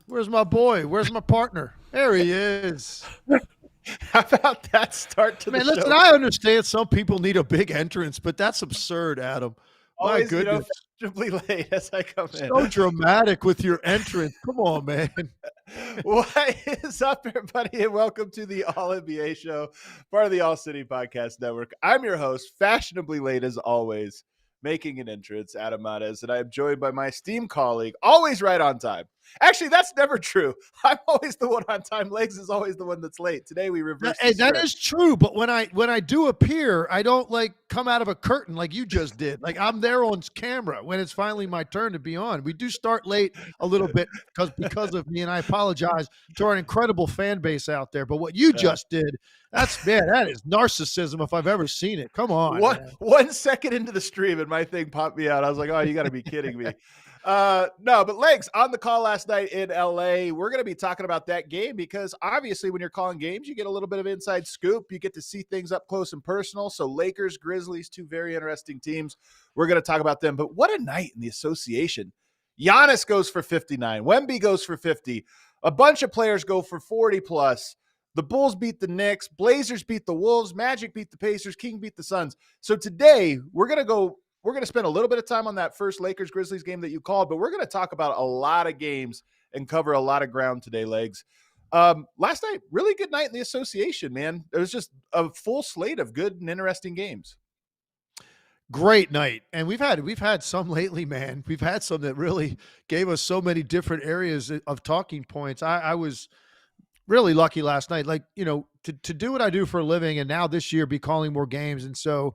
Where's my boy? Where's my partner? There he is. How about that start to the Man, show? listen, I understand some people need a big entrance, but that's absurd, Adam. My Always, goodness. fashionably late as I come in. So dramatic with your entrance. Come on, man. What is up, everybody, and welcome to the All NBA Show, part of the All City Podcast Network. I'm your host, fashionably late as always, making an entrance, Adam Mates, and I am joined by my esteemed colleague, always right on time. Actually, that's never true. I'm always the one on time. Legs is always the one that's late. Today we reverse. Hey, that is true, but when I do appear, I don't like come out of a curtain like you just did. Like I'm there on camera when it's finally my turn to be on. We do start late a little bit because of me, and I apologize to our incredible fan base out there. But what you just did, that is narcissism if I've ever seen it. Come on. 1 second into the stream and my thing popped me out. I was like, oh, you got to be kidding me. No, but Legs on the call last night in LA. We're going to be talking about that game because obviously when you're calling games, you get a little bit of inside scoop. You get to see things up close and personal. So Lakers, Grizzlies, two very interesting teams. We're going to talk about them. But what a night in the association. Giannis goes for 59. Wemby goes for 50. A bunch of players go for 40 plus. The Bulls beat the Knicks. Blazers beat the Wolves. Magic beat the Pacers. King beat the Suns. So today we're going to spend a little bit of time on that first Lakers-Grizzlies game that you called, but we're going to talk about a lot of games and cover a lot of ground today, Legs. Last night, really good night in the association, man. It was just a full slate of good and interesting games. Great night. And we've had some lately, man. We've had some that really gave us so many different areas of talking points. I was really lucky last night, to do what I do for a living and now this year be calling more games. And so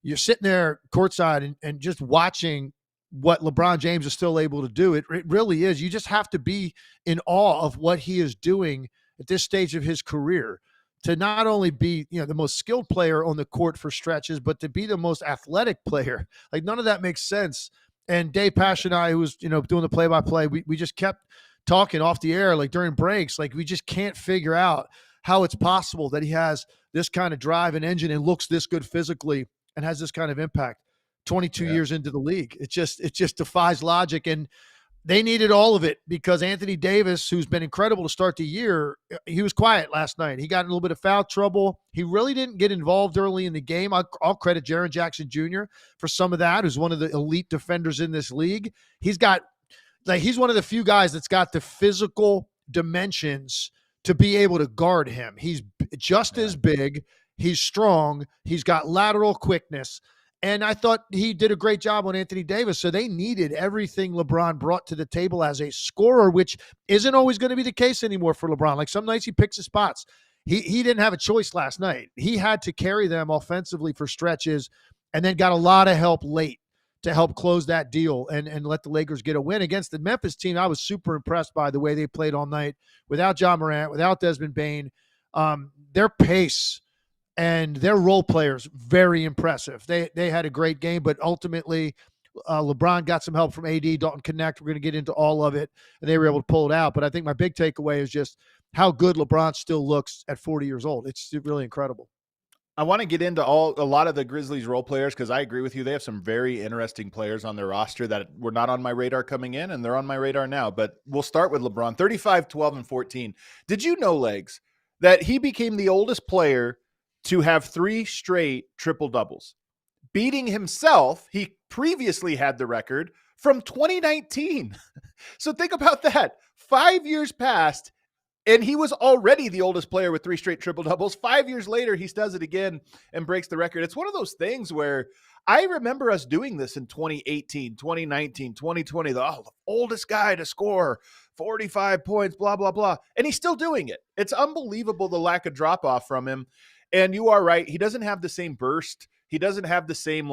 you're sitting there courtside and just watching what LeBron James is still able to do. It really is. You just have to be in awe of what he is doing at this stage of his career, to not only be, the most skilled player on the court for stretches, but to be the most athletic player. Like none of that makes sense. And Dave Pash and I, who was, doing the play-by-play, we just kept talking off the air, like during breaks, like we just can't figure out how it's possible that he has this kind of drive and engine and looks this good physically and has this kind of impact 22 years into the league. It just defies logic. And they needed all of it because Anthony Davis, who's been incredible to start the year, he was quiet last night. He got in a little bit of foul trouble. He really didn't get involved early in the game. I'll credit Jaren Jackson Jr. for some of that, who's one of the elite defenders in this league. He's one of the few guys that's got the physical dimensions to be able to guard him. He's just as big. He's strong. He's got lateral quickness. And I thought he did a great job on Anthony Davis. So they needed everything LeBron brought to the table as a scorer, which isn't always going to be the case anymore for LeBron. Like some nights he picks his spots. He didn't have a choice last night. He had to carry them offensively for stretches and then got a lot of help late to help close that deal and let the Lakers get a win against the Memphis team. I was super impressed by the way they played all night without Ja Morant, without Desmond Bane. Their pace and their role players, very impressive. They had a great game, but ultimately LeBron got some help from Edey, Dalton Connect. We're going to get into all of it, and they were able to pull it out. But I think my big takeaway is just how good LeBron still looks at 40 years old. It's really incredible. I want to get into a lot of the Grizzlies role players because I agree with you. They have some very interesting players on their roster that were not on my radar coming in, and they're on my radar now. But we'll start with LeBron, 35, 12, and 14. Did you know, Legs, that he became the oldest player to have 3 straight triple-doubles? Beating himself, he previously had the record from 2019. So think about that. 5 years passed, and he was already the oldest player with 3 straight triple-doubles. 5 years later, he does it again and breaks the record. It's one of those things where I remember us doing this in 2018, 2019, 2020, the oldest guy to score 45 points, blah, blah, blah. And he's still doing it. It's unbelievable the lack of drop-off from him. And you are right. He doesn't have the same burst. He doesn't have the same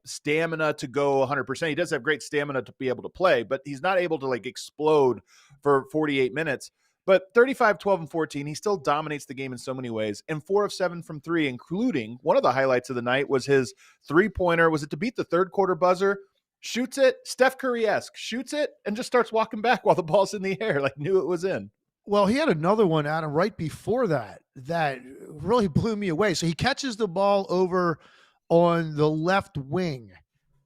stamina to go 100%. He does have great stamina to be able to play, but he's not able to explode for 48 minutes. But 35, 12, and 14, he still dominates the game in so many ways. And 4 of 7 from 3, including one of the highlights of the night was his three-pointer. Was it to beat the third quarter buzzer? Shoots it, Steph Curry-esque, shoots it, and just starts walking back while the ball's in the air, knew it was in. Well, he had another one, Adam, right before that really blew me away. So he catches the ball over on the left wing,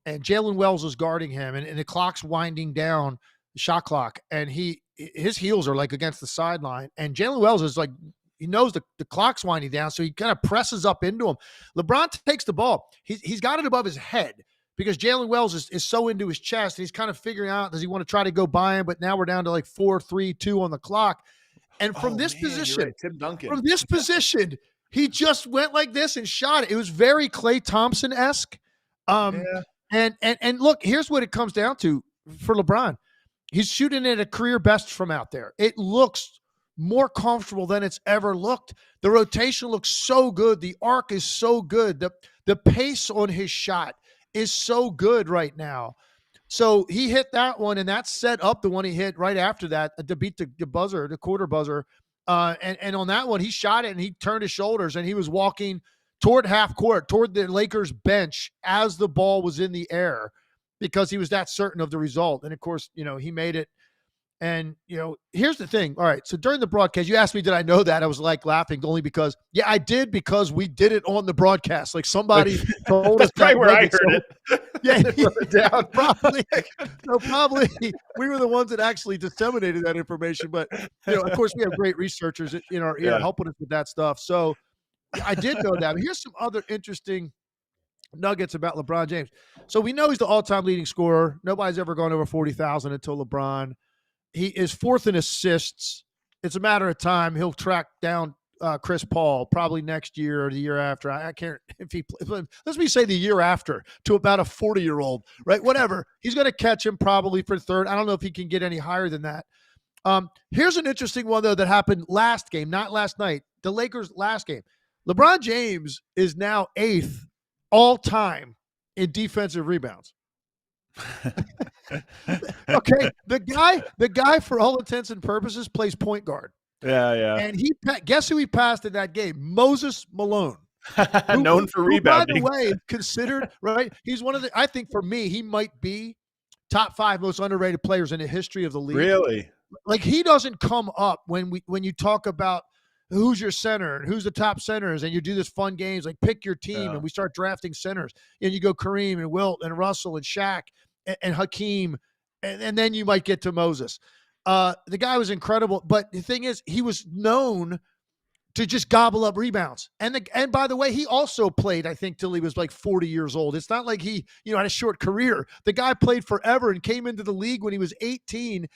and Jaylen Wells is guarding him, and the clock's winding down, the shot clock, and he his heels are like against the sideline, and Jalen Wells is like, he knows the clock's winding down, so he kind of presses up into him. LeBron takes the ball. He's got it above his head because Jalen Wells is so into his chest, and he's kind of figuring out, does he want to try to go by him? But now we're down to like 4, 3, 2 on the clock. And from position, right. Tim Duncan. From this position, he just went like this and shot it. It was very Klay Thompson-esque. And look, here's what it comes down to for LeBron. He's shooting at a career best from out there. It looks more comfortable than it's ever looked. The rotation looks so good. The arc is so good. The pace on his shot is so good right now. So he hit that one, and that set up the one he hit right after that to beat the buzzer, the quarter buzzer. And on that one, he shot it, and he turned his shoulders, and he was walking toward half court, toward the Lakers bench as the ball was in the air, because he was that certain of the result. And of course, he made it. And, here's the thing. All right. So during the broadcast, you asked me, did I know that? I was like laughing only because, I did, because we did it on the broadcast. Like somebody told us. That's right where I heard it. Yeah. Probably. So probably we were the ones that actually disseminated that information. But, of course, we have great researchers in our ear helping us with that stuff. So I did know that. But here's some other interesting nuggets about LeBron James. So we know he's the all-time leading scorer. Nobody's ever gone over 40,000 until LeBron. He is fourth in assists. It's a matter of time. He'll track down Chris Paul probably next year or the year after. I can't, if he, let's me say the year after, to about a 40-year-old, right? Whatever. He's going to catch him probably for third. I don't know if he can get any higher than that. Here's an interesting one, though, that happened last game, not last night. The Lakers' last game. LeBron James is now 8th all-time in defensive rebounds. Okay, the guy for all intents and purposes plays point guard. Yeah. And guess who he passed in that game? Moses Malone, known for rebounding. By the way, considered right. He's one of the. I think for me, he might be top 5 most underrated players in the history of the league. Really? Like he doesn't come up when you talk about who's your center and who's the top centers, and you do this fun games like pick your team, and we start drafting centers, and you go Kareem and Wilt and Russell and Shaq and Hakeem, and then you might get to Moses. The guy was incredible, but the thing is, he was known to just gobble up rebounds. And by the way, he also played, I think, till he was like 40 years old. It's not like he, had a short career. The guy played forever and came into the league when he was 18,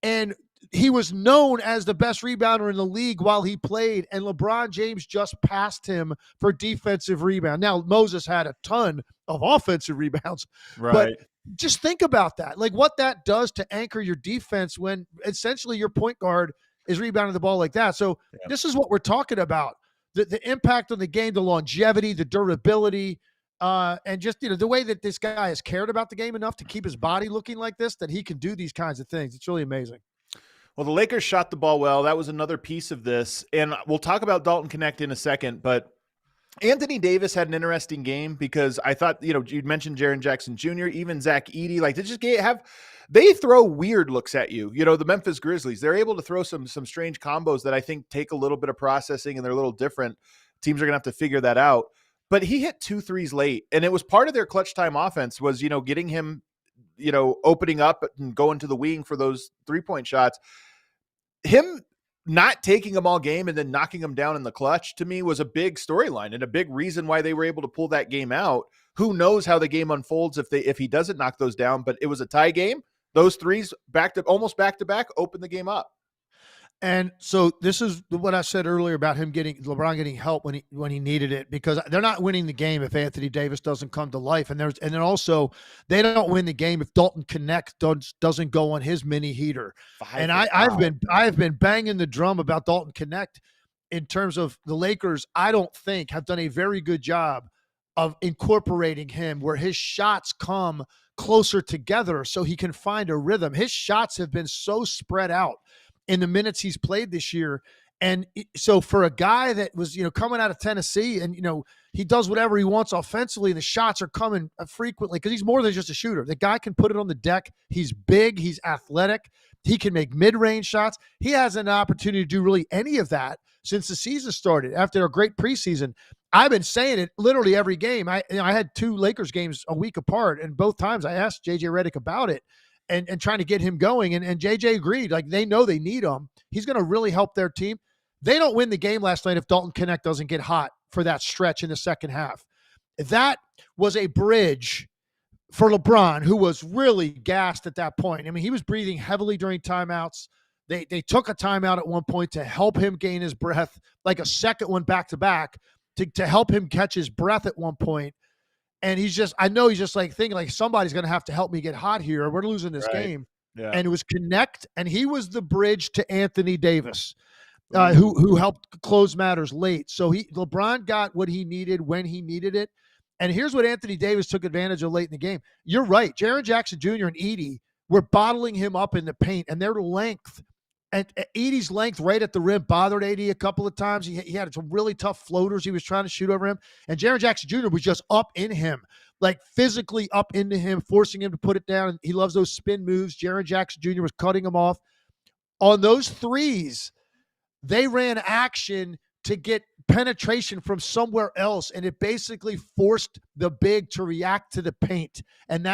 and he was known as the best rebounder in the league while he played, and LeBron James just passed him for defensive rebound. Now, Moses had a ton of offensive rebounds, right? But just think about that, like what that does to anchor your defense when essentially your point guard is rebounding the ball like that. So This is what we're talking about, the impact on the game, the longevity, the durability, and just, the way that this guy has cared about the game enough to keep his body looking like this, that he can do these kinds of things. It's really amazing. Well, the Lakers shot the ball well. That was another piece of this. And we'll talk about Dalton Connect in a second, but Anthony Davis had an interesting game because I thought, you mentioned Jaren Jackson Jr., even Zach Edey, like they throw weird looks at you. The Memphis Grizzlies, they're able to throw some strange combos that I think take a little bit of processing, and they're a little different. Teams are going to have to figure that out. But he hit 2 threes late, and it was part of their clutch time offense was, getting him, opening up and going to the wing for those 3-point shots. Him not taking them all game and then knocking them down in the clutch, to me, was a big storyline and a big reason why they were able to pull that game out. Who knows how the game unfolds if he doesn't knock those down, but it was a tie game. Those threes almost back to back opened the game up. And so this is what I said earlier about LeBron getting help when he needed it, because they're not winning the game if Anthony Davis doesn't come to life. And then also they don't win the game if Dalton Connect doesn't go on his mini heater. And I've been banging the drum about Dalton Connect in terms of the Lakers. I don't think have done a very good job of incorporating him where his shots come closer together so he can find a rhythm. His shots have been so spread out in the minutes he's played this year. And so for a guy that was, coming out of Tennessee and, he does whatever he wants offensively, and the shots are coming frequently because he's more than just a shooter. The guy can put it on the deck. He's big. He's athletic. He can make mid-range shots. He hasn't an opportunity to do really any of that since the season started after a great preseason. I've been saying it literally every game. I had 2 Lakers games a week apart, and both times I asked JJ Redick about it. and trying to get him going. And JJ agreed. Like, they know they need him. He's going to really help their team. They don't win the game last night if Dalton Knecht doesn't get hot for that stretch in the second half. That was a bridge for LeBron, who was really gassed at that point. I mean, he was breathing heavily during timeouts. They took a timeout at one point to help him gain his breath, like a second one back to back to help him catch his breath at one point. And I know he's just like thinking, like, somebody's going to have to help me get hot here, or we're losing this game. Yeah. And it was Knecht, and he was the bridge to Anthony Davis, who helped close matters late. So LeBron got what he needed when he needed it. And here's what Anthony Davis took advantage of late in the game. You're right. Jaren Jackson Jr. and Edey were bottling him up in the paint, and their length, and Edey's length right at the rim bothered Edey a couple of times. He had some really tough floaters he was trying to shoot over him. And Jaren Jackson Jr. was just up in him, like physically up into him, forcing him to put it down. And he loves those spin moves. Jaren Jackson Jr. was cutting him off. On those threes, they ran action to get penetration from somewhere else, and it basically forced the big to react to the paint. And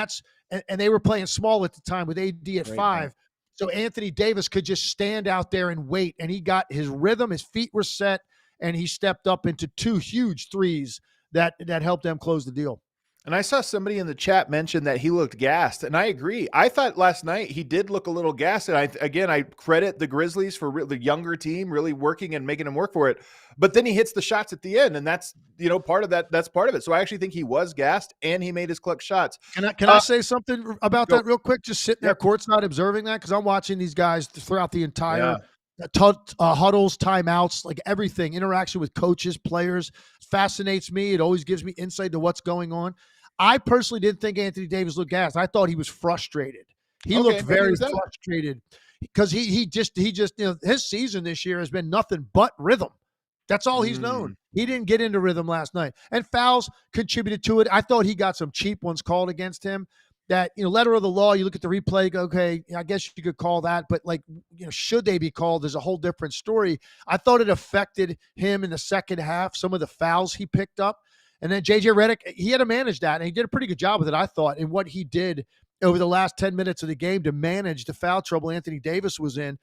they were playing small at the time with AD at 5. So Anthony Davis could just stand out there and wait, and he got his rhythm, his feet were set, and he stepped up into 2 huge threes that helped them close the deal. And I saw somebody in the chat mention that he looked gassed, and I agree. I thought last night he did look a little gassed, and I credit the Grizzlies for the younger team really working and making him work for it. But then he hits the shots at the end, and that's part of that. That's part of it. So I actually think he was gassed, and he made his clutch shots. Can I say something about that real quick? Just sitting there courtside observing that, because I'm watching these guys throughout the entire huddles, timeouts, like everything, interaction with coaches, players, fascinates me. It always gives me insight to what's going on. I personally didn't think Anthony Davis looked gassed. I thought he was frustrated. He looked very frustrated because he just his season this year has been nothing but rhythm. That's all he's known. He didn't get into rhythm last night, and fouls contributed to it. I thought he got some cheap ones called against him. That, letter of the law, you look at the replay, go, okay, I guess you could call that, but should they be called is a whole different story. I thought it affected him in the second half, some of the fouls he picked up. And then JJ Redick, he had to manage that, and he did a pretty good job with it, I thought, in what he did over the last 10 minutes of the game to manage the foul trouble Anthony Davis was in.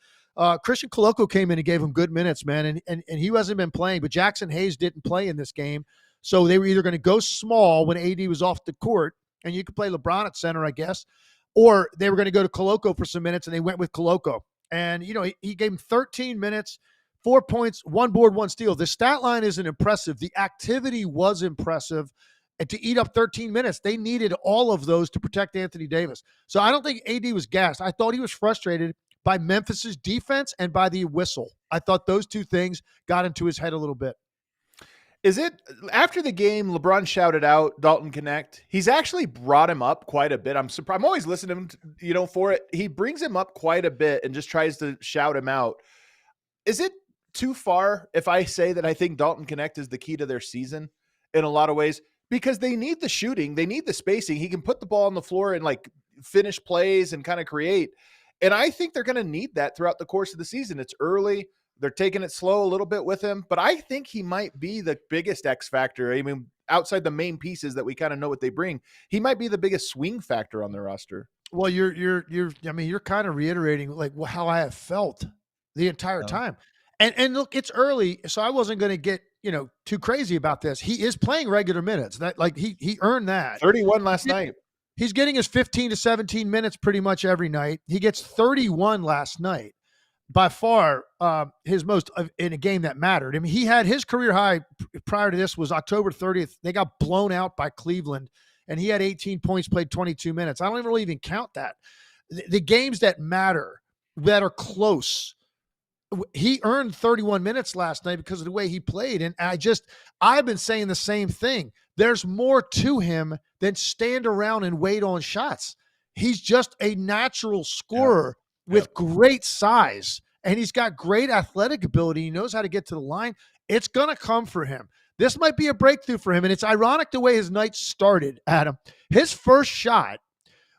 Christian Koloko came in and gave him good minutes, man, and he hasn't been playing, but Jackson Hayes didn't play in this game. So they were either going to go small when AD was off the court, and you could play LeBron at center, I guess, or they were going to go to Koloko for some minutes, and they went with Koloko. And, he gave him 13 minutes, 4 points, 1 board, 1 steal. The stat line isn't impressive. The activity was impressive. And to eat up 13 minutes, they needed all of those to protect Anthony Davis. So I don't think AD was gassed. I thought he was frustrated by Memphis's defense and by the whistle. I thought those two things got into his head a little bit. Is it after the game, LeBron shouted out Dalton Knecht? He's actually brought him up quite a bit. I'm surprised. I'm always listening to him, for it. He brings him up quite a bit and just tries to shout him out. Is it too far if I say that I think Dalton Knecht is the key to their season in a lot of ways? Because they need the shooting. They need the spacing. He can put the ball on the floor and finish plays and kind of create. And I think they're going to need that throughout the course of the season. It's early. They're taking it slow a little bit with him, but I think he might be the biggest X factor. I mean, outside the main pieces that we kind of know what they bring, he might be the biggest swing factor on their roster. Well, you're kind of reiterating how I have felt the entire time. And look, it's early, so I wasn't going to get, too crazy about this. He is playing regular minutes. That he earned that. 31 last night. He's getting his 15 to 17 minutes pretty much every night. He gets 31 last night. By far his most in a game that mattered. I mean, he had his career high prior to this was October 30th. They got blown out by Cleveland, and he had 18 points, played 22 minutes. I don't really even count that. The games that matter, that are close, he earned 31 minutes last night because of the way he played. And I've been saying the same thing. There's more to him than stand around and wait on shots. He's just a natural scorer. With great size, and he's got great athletic ability. He knows how to get to the line. It's going to come for him. This might be a breakthrough for him, and it's ironic the way his night started, Adam. His first shot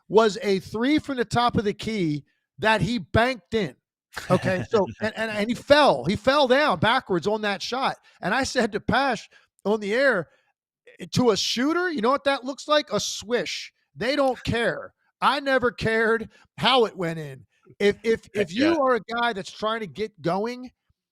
was a 3 from the top of the key that he banked in. Okay, so and he fell down backwards on that shot. And I said to Pash on the air, to a shooter, you know what that looks like? A swish. They don't care. I never cared how it went in. If Yeah. you are a guy that's trying to get going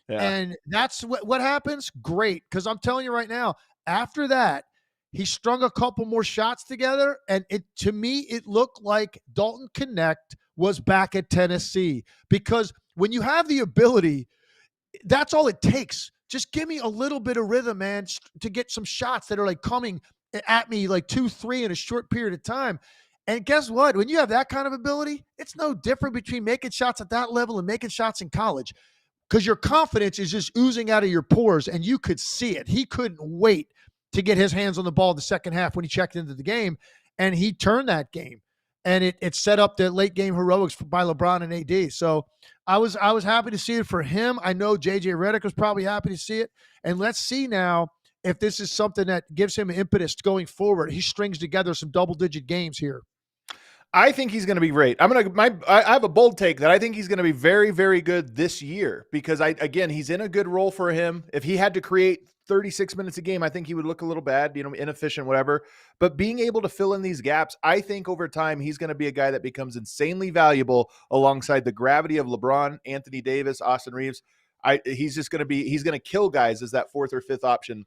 Yeah. and that's what happens, great. Because I'm telling you right now, after that, he strung a couple more shots together, and it to me it looked like Dalton Connect was back at Tennessee. Because when you have the ability, that's all it takes. Just give me a little bit of rhythm, man, to get some shots that are like coming at me like 2, 3 in a short period of time. And guess what? When you have that kind of ability, it's no different between making shots at that level and making shots in college, because your confidence is just oozing out of your pores, and you could see it. He couldn't wait to get his hands on the ball in the second half when he checked into the game, and he turned that game. And it set up the late game heroics by LeBron and AD. So I was happy to see it for him. I know JJ Redick was probably happy to see it. And let's see now if this is something that gives him impetus going forward. He strings together some double-digit games here. I think he's going to be great. I have a bold take that I think he's going to be very, very good this year because he's in a good role for him. If he had to create 36 minutes a game, I think he would look a little bad, inefficient, whatever. But being able to fill in these gaps, I think over time, he's going to be a guy that becomes insanely valuable alongside the gravity of LeBron, Anthony Davis, Austin Reeves. He's going to kill guys as that fourth or fifth option.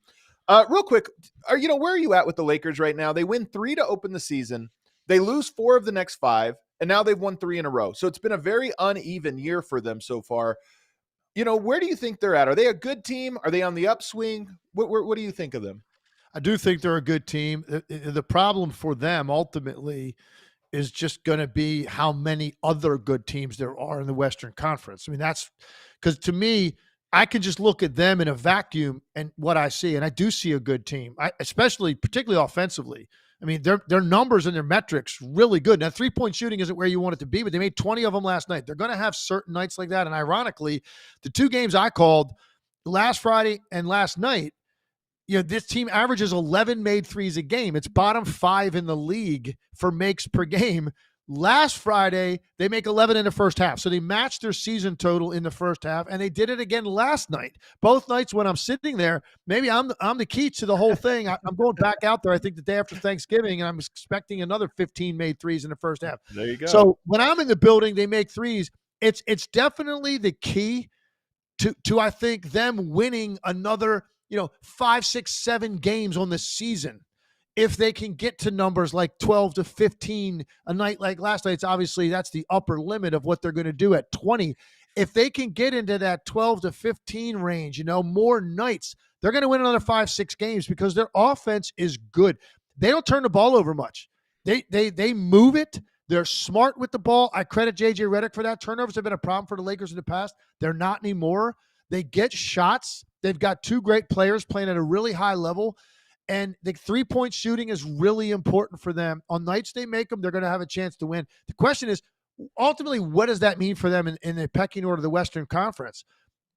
Real quick, where are you at with the Lakers right now? They win 3 to open the season. They lose 4 of the next 5, and now they've won 3 in a row. So it's been a very uneven year for them so far. Where do you think they're at? Are they a good team? Are they on the upswing? What do you think of them? I do think they're a good team. The problem for them ultimately is just going to be how many other good teams there are in the Western Conference. I mean, that's because to me, I can just look at them in a vacuum and what I see, and I do see a good team, particularly offensively. I mean, their numbers and their metrics really good. Now, 3-point shooting isn't where you want it to be, but they made 20 of them last night. They're going to have certain nights like that. And ironically, the 2 games I called last Friday and last night, this team averages 11 made threes a game. It's bottom 5 in the league for makes per game. Last Friday, they make 11 in the first half. So they matched their season total in the first half, and they did it again last night. Both nights when I'm sitting there, maybe I'm the key to the whole thing. I'm going back out there, I think, the day after Thanksgiving, and I'm expecting another 15 made threes in the first half. There you go. So when I'm in the building, they make threes. It's definitely the key to I think, them winning another 5, 6, 7 games on the season. If they can get to numbers like 12 to 15 a night like last night, obviously that's the upper limit of what they're going to do at 20. If they can get into that 12 to 15 range, more nights, they're going to win another 5, 6 games because their offense is good. They don't turn the ball over much. They move it. They're smart with the ball. I credit JJ Redick for that. Turnovers have been a problem for the Lakers in the past. They're not anymore. They get shots. They've got 2 great players playing at a really high level. And the 3-point shooting is really important for them. On nights they make them, they're going to have a chance to win. The question is, ultimately, what does that mean for them in the pecking order of the Western Conference?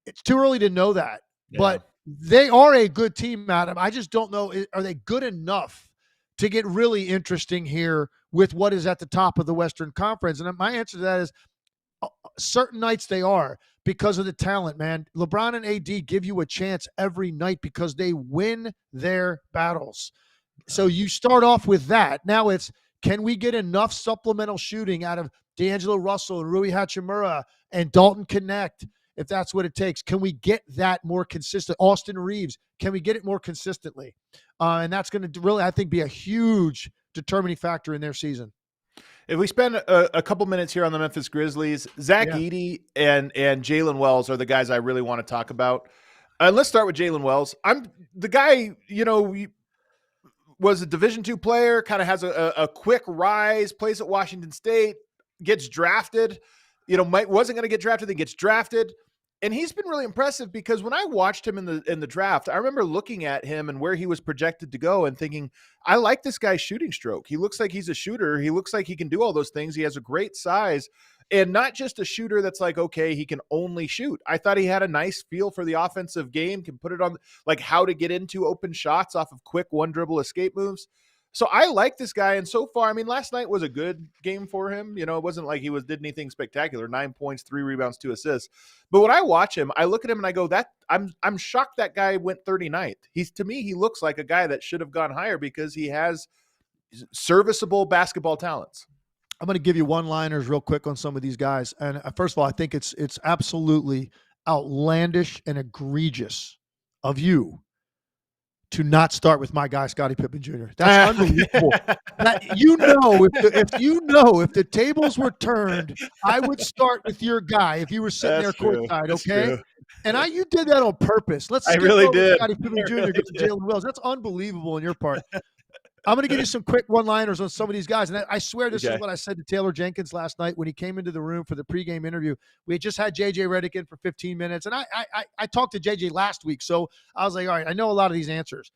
It's too early to know that. Yeah. But they are a good team, Adam. I just don't know, are they good enough to get really interesting here with what is at the top of the Western Conference? And my answer to that is certain nights they are, because of the talent, man. LeBron and AD give you a chance every night because they win their battles. So you start off with that. Now it's, can we get enough supplemental shooting out of D'Angelo Russell and Rui Hachimura and Dalton Connect, if that's what it takes? Can we get that more consistent? Austin Reeves, can we get it more consistently? And that's going to really, I think, be a huge determining factor in their season. If we spend a couple minutes here on the Memphis Grizzlies, Zach Edey and Jaylen Wells are the guys I really want to talk about. Let's start with Jaylen Wells. I'm the guy, was a Division II player, kind of has a quick rise, plays at Washington State, gets drafted, wasn't going to get drafted, then gets drafted. And he's been really impressive because when I watched him in the draft, I remember looking at him and where he was projected to go and thinking, I like this guy's shooting stroke. He looks like he's a shooter. He looks like he can do all those things. He has a great size and not just a shooter that's like, okay, he can only shoot. I thought he had a nice feel for the offensive game, can put it on like how to get into open shots off of quick 1-dribble escape moves. So I like this guy. And so far, I mean, last night was a good game for him. It wasn't like he did anything spectacular, 9 points, 3 rebounds, 2 assists. But when I watch him, I look at him and I go, I'm shocked that guy went 39th. To me, he looks like a guy that should have gone higher because he has serviceable basketball talents. I'm going to give you one-liners real quick on some of these guys. And first of all, I think it's absolutely outlandish and egregious of you to not start with my guy Scottie Pippen Jr. That's unbelievable. If the tables were turned, I would start with your guy if you were sitting there courtside, okay? And you did that on purpose. Let's skip over Scottie Pippen Jr. Get to Jaylen Wells. That's unbelievable on your part. I'm going to give you some quick one-liners on some of these guys. And I swear this is what I said to Taylor Jenkins last night when he came into the room for the pregame interview. We had just had JJ Redick in for 15 minutes. And I talked to JJ last week, so I was like, all right, I know a lot of these answers.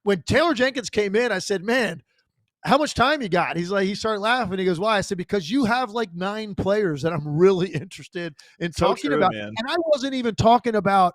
When Taylor Jenkins came in, I said, man, how much time you got? He started laughing. He goes, why? I said, because you have like 9 players that I'm really interested in talking about. Man. And I wasn't even talking about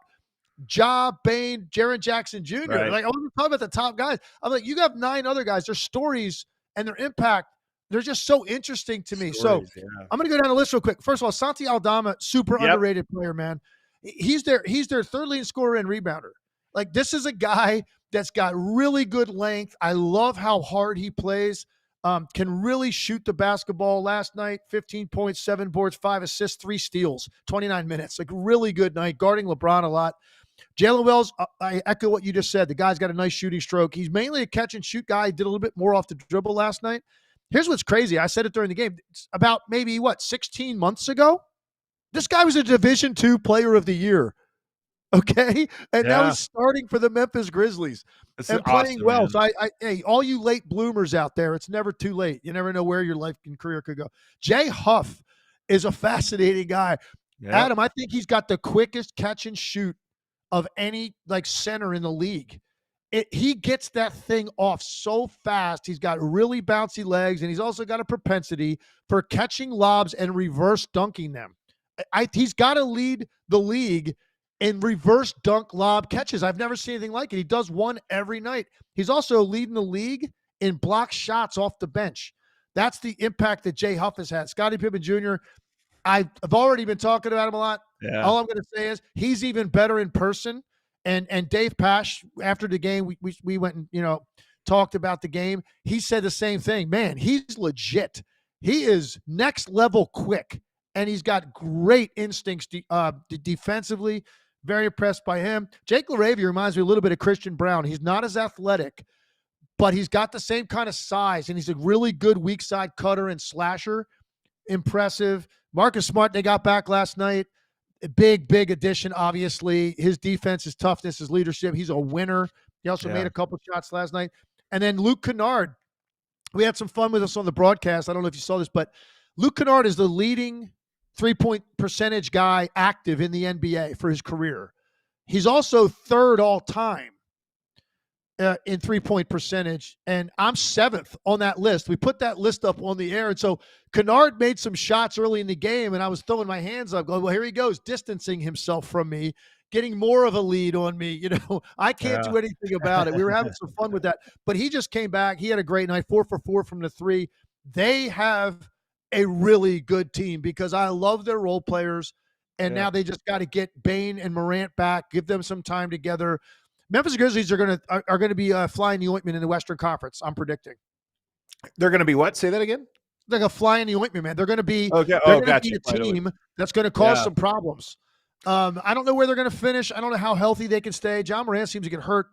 Ja, Bane, Jaren Jackson Jr. Right. Like I wasn't talking about the top guys. I'm like, you got 9 other guys. Their stories and their impact, they're just so interesting to me. I'm going to go down the list real quick. First of all, Santi Aldama, super underrated player, man. He's their third leading scorer and rebounder. Like this is a guy that's got really good length. I love how hard he plays. Can really shoot the basketball. Last night, 15 points, 7 boards, 5 assists, 3 steals, 29 minutes. Like really good night, guarding LeBron a lot. Jaylen Wells, I echo what you just said. The guy's got a nice shooting stroke. He's mainly a catch and shoot guy. He did a little bit more off the dribble last night. Here's what's crazy. I said it during the game. It's about maybe 16 months ago. This guy was a Division II Player of the Year. Okay, and now he's starting for the Memphis Grizzlies and playing awesome, well. Man. So hey, all you late bloomers out there, it's never too late. You never know where your life and career could go. Jay Huff is a fascinating guy. Yep. Adam, I think he's got the quickest catch and shoot of any like center in the league. He gets that thing off so fast. He's got really bouncy legs, and he's also got a propensity for catching lobs and reverse dunking them. He's got to lead the league in reverse dunk lob catches. I've never seen anything like it. He does one every night. He's also leading the league in block shots off the bench. That's the impact that Jay Huff has had. Scottie Pippen Jr., I've already been talking about him a lot. Yeah. All I'm going to say is he's even better in person. And Dave Pasch, after the game, we went and, talked about the game. He said the same thing. Man, he's legit. He is next level quick, and he's got great instincts defensively. Very impressed by him. Jake LaRavia reminds me a little bit of Christian Brown. He's not as athletic, but he's got the same kind of size, and he's a really good weak side cutter and slasher. Impressive. Marcus Smart, they got back last night. A big addition, obviously. His defense, his toughness, his leadership. He's a winner. He also made a couple shots last night. And then Luke Kennard. We had some fun with us on the broadcast. I don't know if you saw this, but Luke Kennard is the leading three-point percentage guy active in the NBA for his career. He's also third all-time in three-point percentage, and I'm 7th on that list. We put that list up on the air, and so Kennard made some shots early in the game, and I was throwing my hands up, going, well, here he goes, distancing himself from me, getting more of a lead on me. I can't do anything about it. We were having some fun with that, but he just came back. He had a great night, 4 for 4 from the 3. They have a really good team because I love their role players, and now they just got to get Bane and Morant back, give them some time together. Memphis Grizzlies are going to be flying the ointment in the Western Conference. I'm predicting. They're going to be what? Say that again. They're going to fly in the ointment, man. They're going to be. Okay. Be a team that's going to cause some problems. I don't know where they're going to finish. I don't know how healthy they can stay. John Morant seems to get hurt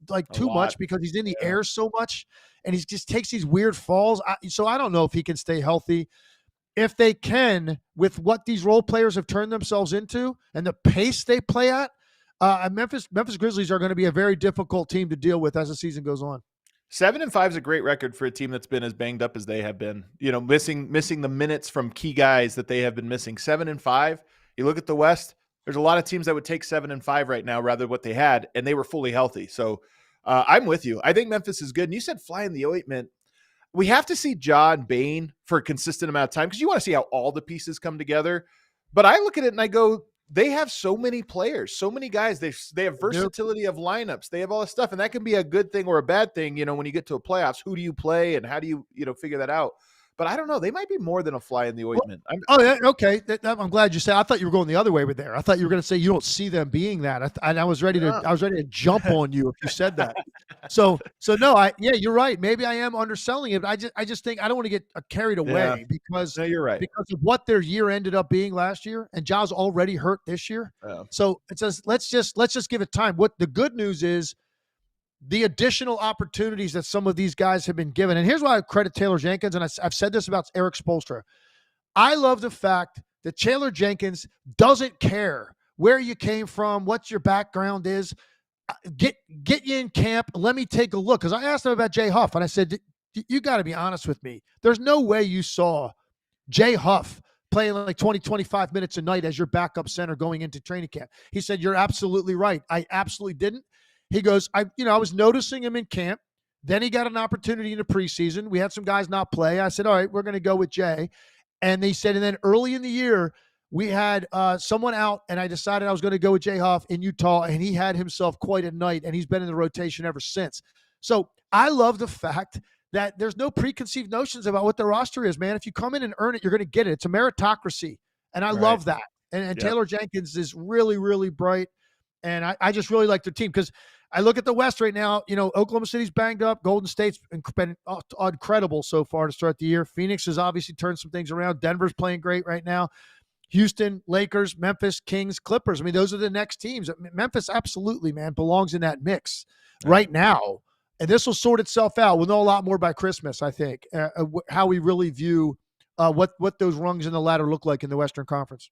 like too much because he's in the air so much, and he just takes these weird falls. So I don't know if he can stay healthy. If they can, with what these role players have turned themselves into and the pace they play at, Memphis Grizzlies are going to be a very difficult team to deal with as the season goes on. 7-5 is a great record for a team that's been as banged up as they have been. Missing the minutes from key guys that they have been missing. 7-5. You look at the West. There's a lot of teams that would take 7-5 right now, rather than what they had, and they were fully healthy. So I'm with you. I think Memphis is good. And you said fly in the ointment. We have to see Ja and Bane for a consistent amount of time because you want to see how all the pieces come together. But I look at it and I go, they have so many players, so many guys. They have versatility of lineups. They have all this stuff, and that can be a good thing or a bad thing. When you get to a playoffs, who do you play and how do you figure that out? but I don't know. They might be more than a fly in the Well, ointment. oh, yeah, okay. I'm glad you said. I thought you were going the other way with there. I thought you were going to say you don't see them being that. And I was ready to jump on you if you said that. So no, yeah, you're right. Maybe I am underselling it, but I just think I don't want to get carried away because no, you're right. Because of what their year ended up being last year, and Ja's already hurt this year. So it says let's just give it time. What the good news is, the additional opportunities that some of these guys have been given. And here's why I credit Taylor Jenkins, and I've said this about Eric Spoelstra. I love the fact that Taylor Jenkins doesn't care where you came from, what your background is. Get you in camp. Let me take a look. Because I asked him about Jay Huff, and I said, you got to be honest with me. There's no way you saw Jay Huff playing like 20, 25 minutes a night as your backup center going into training camp. He said, you're absolutely right. I absolutely didn't. He goes, I was noticing him in camp. Then he got an opportunity in the preseason. We had some guys not play. I said, all right, we're going to go with Jay. And they said, and then early in the year, we had someone out, and I decided I was going to go with Jay Huff in Utah, and he had himself quite a night, and he's been in the rotation ever since. So I love the fact that there's no preconceived notions about what the roster is, man. If you come in and earn it, you're going to get it. It's a meritocracy, and I love that. And Taylor Jenkins is really, really bright, and I just really like their team because I look at the West right now. Oklahoma City's banged up. Golden State's been incredible so far to start the year. Phoenix has obviously turned some things around. Denver's playing great right now. Houston, Lakers, Memphis, Kings, Clippers. I mean, those are the next teams. Memphis absolutely, man, belongs in that mix right now. And this will sort itself out. We'll know a lot more by Christmas, I think, how we really view what those rungs in the ladder look like in the Western Conference.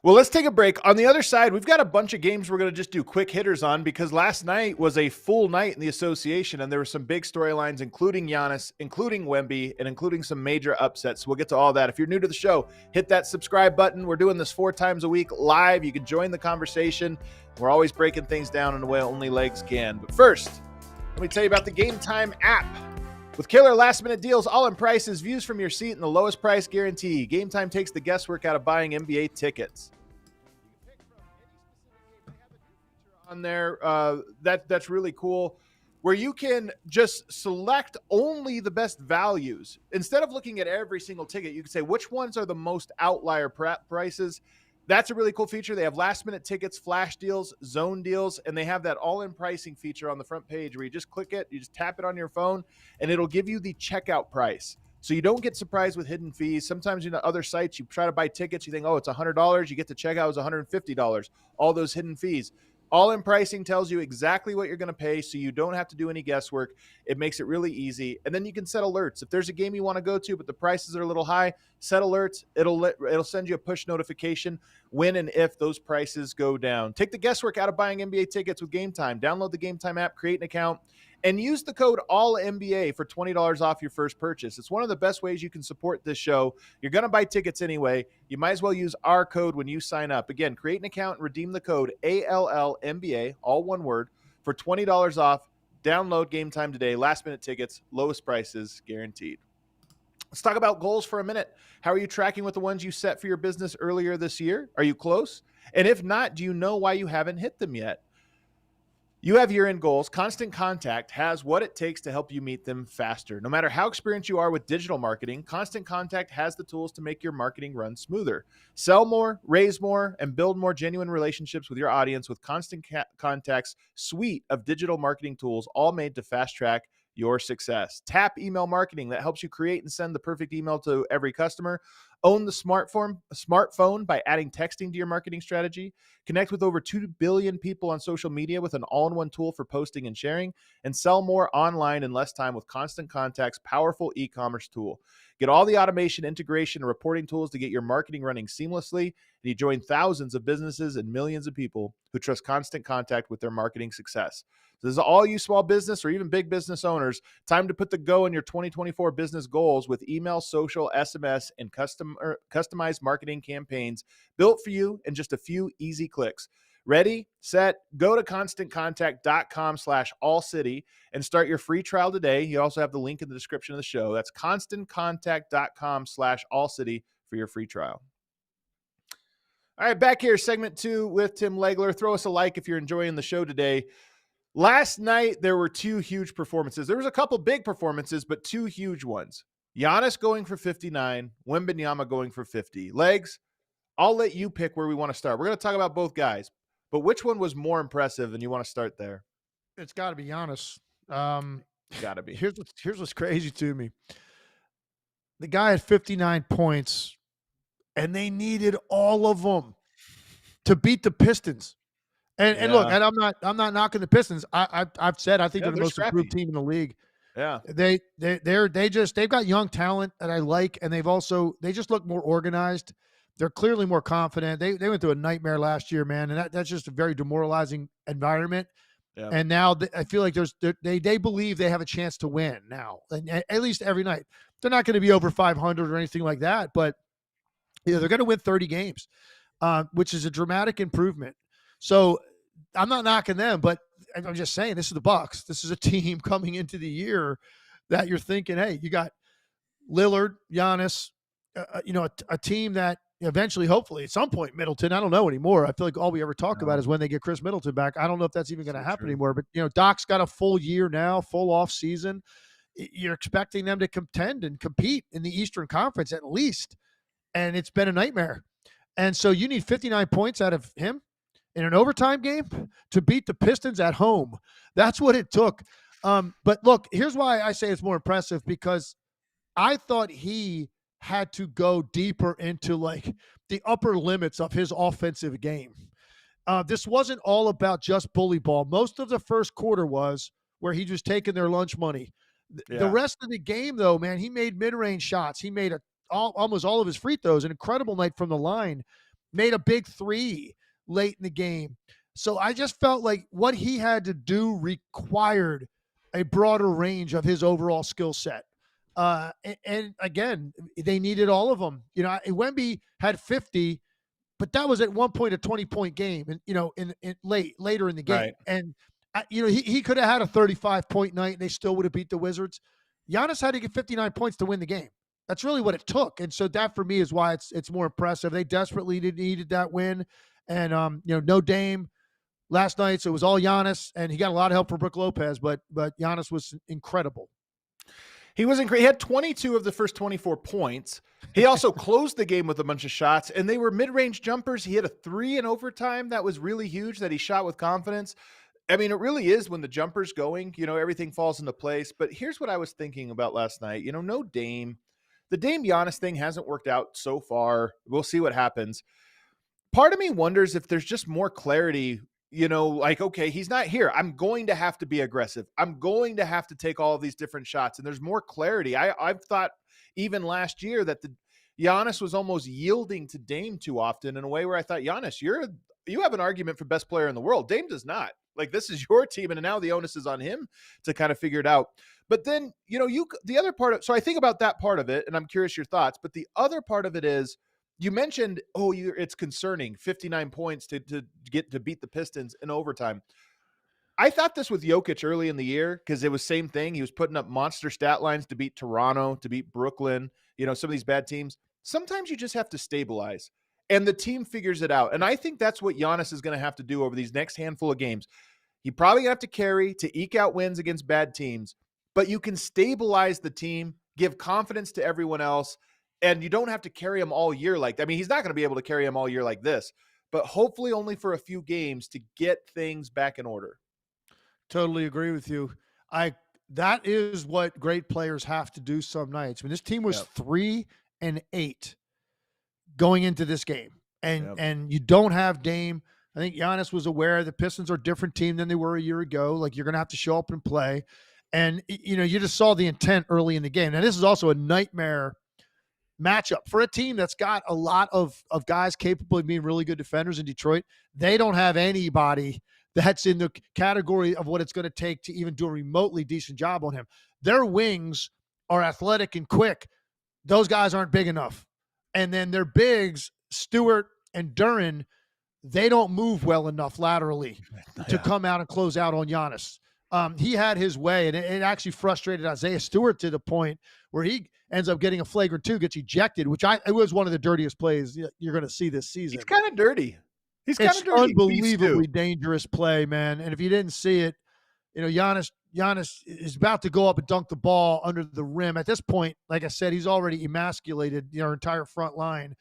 Well, let's take a break. On the other side, we've got a bunch of games we're going to just do quick hitters on because last night was a full night in the association, and there were some big storylines, including Giannis, including Wemby, and including some major upsets. So we'll get to all that. If you're new to the show, hit that subscribe button. We're doing this 4 times a week live. You can join the conversation. We're always breaking things down in a way only legs can. But first, let me tell you about the Game Time app. With killer last-minute deals, all-in prices, views from your seat, and the lowest price guarantee, Game Time takes the guesswork out of buying NBA tickets. On there, that's really cool, where you can just select only the best values. Instead of looking at every single ticket, you can say which ones are the most outlier prices. That's a really cool feature. They have last-minute tickets, flash deals, zone deals, and they have that all-in pricing feature on the front page where you just click it, you just tap it on your phone, and it'll give you the checkout price. So you don't get surprised with hidden fees. Sometimes, other sites, you try to buy tickets, you think, oh, it's $100. You get to checkout, it's $150. All those hidden fees. All-in pricing tells you exactly what you're going to pay, so you don't have to do any guesswork. It makes it really easy. And then you can set alerts. If there's a game you want to go to, but the prices are a little high, set alerts. It'll send you a push notification when and if those prices go down. Take the guesswork out of buying NBA tickets with Game Time. Download the Game Time app, create an account, and use the code ALLNBA for $20 off your first purchase. It's one of the best ways you can support this show. You're going to buy tickets anyway. You might as well use our code when you sign up. Again, create an account and redeem the code ALLNBA, all one word, for $20 off. Download Game Time today. Last-minute tickets, lowest prices guaranteed. Let's talk about goals for a minute. How are you tracking with the ones you set for your business earlier this year? Are you close? And if not, do you know why you haven't hit them yet? You have year-end goals. Constant Contact has what it takes to help you meet them faster. No matter how experienced you are with digital marketing, Constant Contact has the tools to make your marketing run smoother. Sell more, raise more, and build more genuine relationships with your audience with Constant Contact's suite of digital marketing tools, all made to fast-track your success. Tap email marketing that helps you create and send the perfect email to every customer. Own the smartphone by adding texting to your marketing strategy. Connect with over 2 billion people on social media with an all-in-one tool for posting and sharing. And sell more online in less time with Constant Contact's powerful e-commerce tool. Get all the automation, integration, and reporting tools to get your marketing running seamlessly. And you join thousands of businesses and millions of people who trust Constant Contact with their marketing success. So this is all you small business or even big business owners. Time to put the go in your 2024 business goals with email, social, SMS, and customized marketing campaigns built for you in just a few easy clicks. Ready, set, go to constantcontact.com/allcity and start your free trial today. You also have the link in the description of the show. That's constantcontact.com/allcity for your free trial. All right, back here, segment 2 with Tim Legler. Throw us a like if you're enjoying the show today. Last night, there were 2 huge performances. There was a couple big performances, but 2 huge ones. Giannis going for 59, Wembanyama going for 50. Legs, I'll let you pick where we want to start. We're going to talk about both guys, but which one was more impressive, and you want to start there? It's got to be Giannis. Um, Got to be. here's what's crazy to me. The guy had 59 points, and they needed all of them to beat the Pistons. And look, Yeah. and I'm not knocking the Pistons. I've said I think Yeah, they're the they're most improved scrappy. team in the league. Yeah. They've got young talent that I like, and they just look more organized. They're clearly more confident. They went through a nightmare last year, man, and that's just a very demoralizing environment. Yeah. And now I feel like they believe they have a chance to win now, and at least every night. They're not going to be over 500 or anything like that, but they're going to win 30 games, which is a dramatic improvement. So I'm not knocking them, but I'm just saying this is the Bucks. This is a team coming into the year that you're thinking, hey, you got Lillard, Giannis, a team that eventually, hopefully, at some point, Middleton. I don't know anymore. I feel like all we ever talk about is when they get Chris Middleton back. I don't know if that's even going to happen anymore. But Doc's got a full year now, full off season. You're expecting them to contend and compete in the Eastern Conference at least, and it's been a nightmare. And so you need 59 points out of him in an overtime game to beat the Pistons at home. That's what it took. But look, here's why I say it's more impressive, because I thought he had to go deeper into like the upper limits of his offensive game. This wasn't all about just bully ball. Most of the first quarter was where he was taking their lunch money. The rest of the game, though, man, he made mid-range shots. He made almost all of his free throws. An incredible night from the line. Made a big three late in the game. So I just felt like what he had to do required a broader range of his overall skill set. And again, they needed all of them. Wemby had 50, but that was at one point a 20-point game, and in later in the game. Right. And he could have had a 35-point night, and they still would have beat the Wizards. Giannis had to get 59 points to win the game. That's really what it took, and so that for me is why it's more impressive. They desperately needed that win, and no Dame last night, so it was all Giannis, and he got a lot of help from Brook Lopez, but Giannis was incredible. He was incredible. He had 22 of the first 24 points. He also closed the game with a bunch of shots, and they were mid-range jumpers. He had a 3 in overtime that was really huge that he shot with confidence. I mean, it really is when the jumper's going, everything falls into place. But here's what I was thinking about last night. No Dame. The Dame Giannis thing hasn't worked out so far. We'll see what happens. Part of me wonders if there's just more clarity, like, okay, he's not here. I'm going to have to be aggressive. I'm going to have to take all of these different shots. And there's more clarity. I've thought even last year that the Giannis was almost yielding to Dame too often in a way where I thought, Giannis, you have an argument for best player in the world. Dame does not. Like, this is your team, and now the onus is on him to kind of figure it out. But then, the other part of, so I think about that part of it, and I'm curious your thoughts, but the other part of it is, you mentioned, it's concerning 59 points to get to beat the Pistons in overtime. I thought this with Jokic early in the year because it was same thing. He was putting up monster stat lines to beat Toronto, to beat Brooklyn, some of these bad teams. Sometimes you just have to stabilize, and the team figures it out. And I think that's what Giannis is going to have to do over these next handful of games. He probably going to have to carry to eke out wins against bad teams, but you can stabilize the team, give confidence to everyone else, and you don't have to carry him all year like that. I mean, he's not going to be able to carry him all year like this, but hopefully only for a few games to get things back in order. Totally agree with you. That is what great players have to do some nights. I mean, this team was 3-8 going into this game, and you don't have Dame. I think Giannis was aware the Pistons are a different team than they were a year ago. Like, you're going to have to show up and play. And, you just saw the intent early in the game. Now, this is also a nightmare matchup for a team that's got a lot of guys capable of being really good defenders in Detroit. They don't have anybody that's in the category of what it's going to take to even do a remotely decent job on him. Their wings are athletic and quick. Those guys aren't big enough. And then their bigs, Stewart and Duren, they don't move well enough laterally to come out and close out on Giannis. He had his way, and it actually frustrated Isaiah Stewart to the point where he ends up getting a flagrant 2, gets ejected, it was one of the dirtiest plays you're going to see this season. He's kind of dirty. It's unbelievably dangerous play, man. And if you didn't see it, Giannis Giannis is about to go up and dunk the ball under the rim. At this point, like I said, he's already emasculated our entire front line.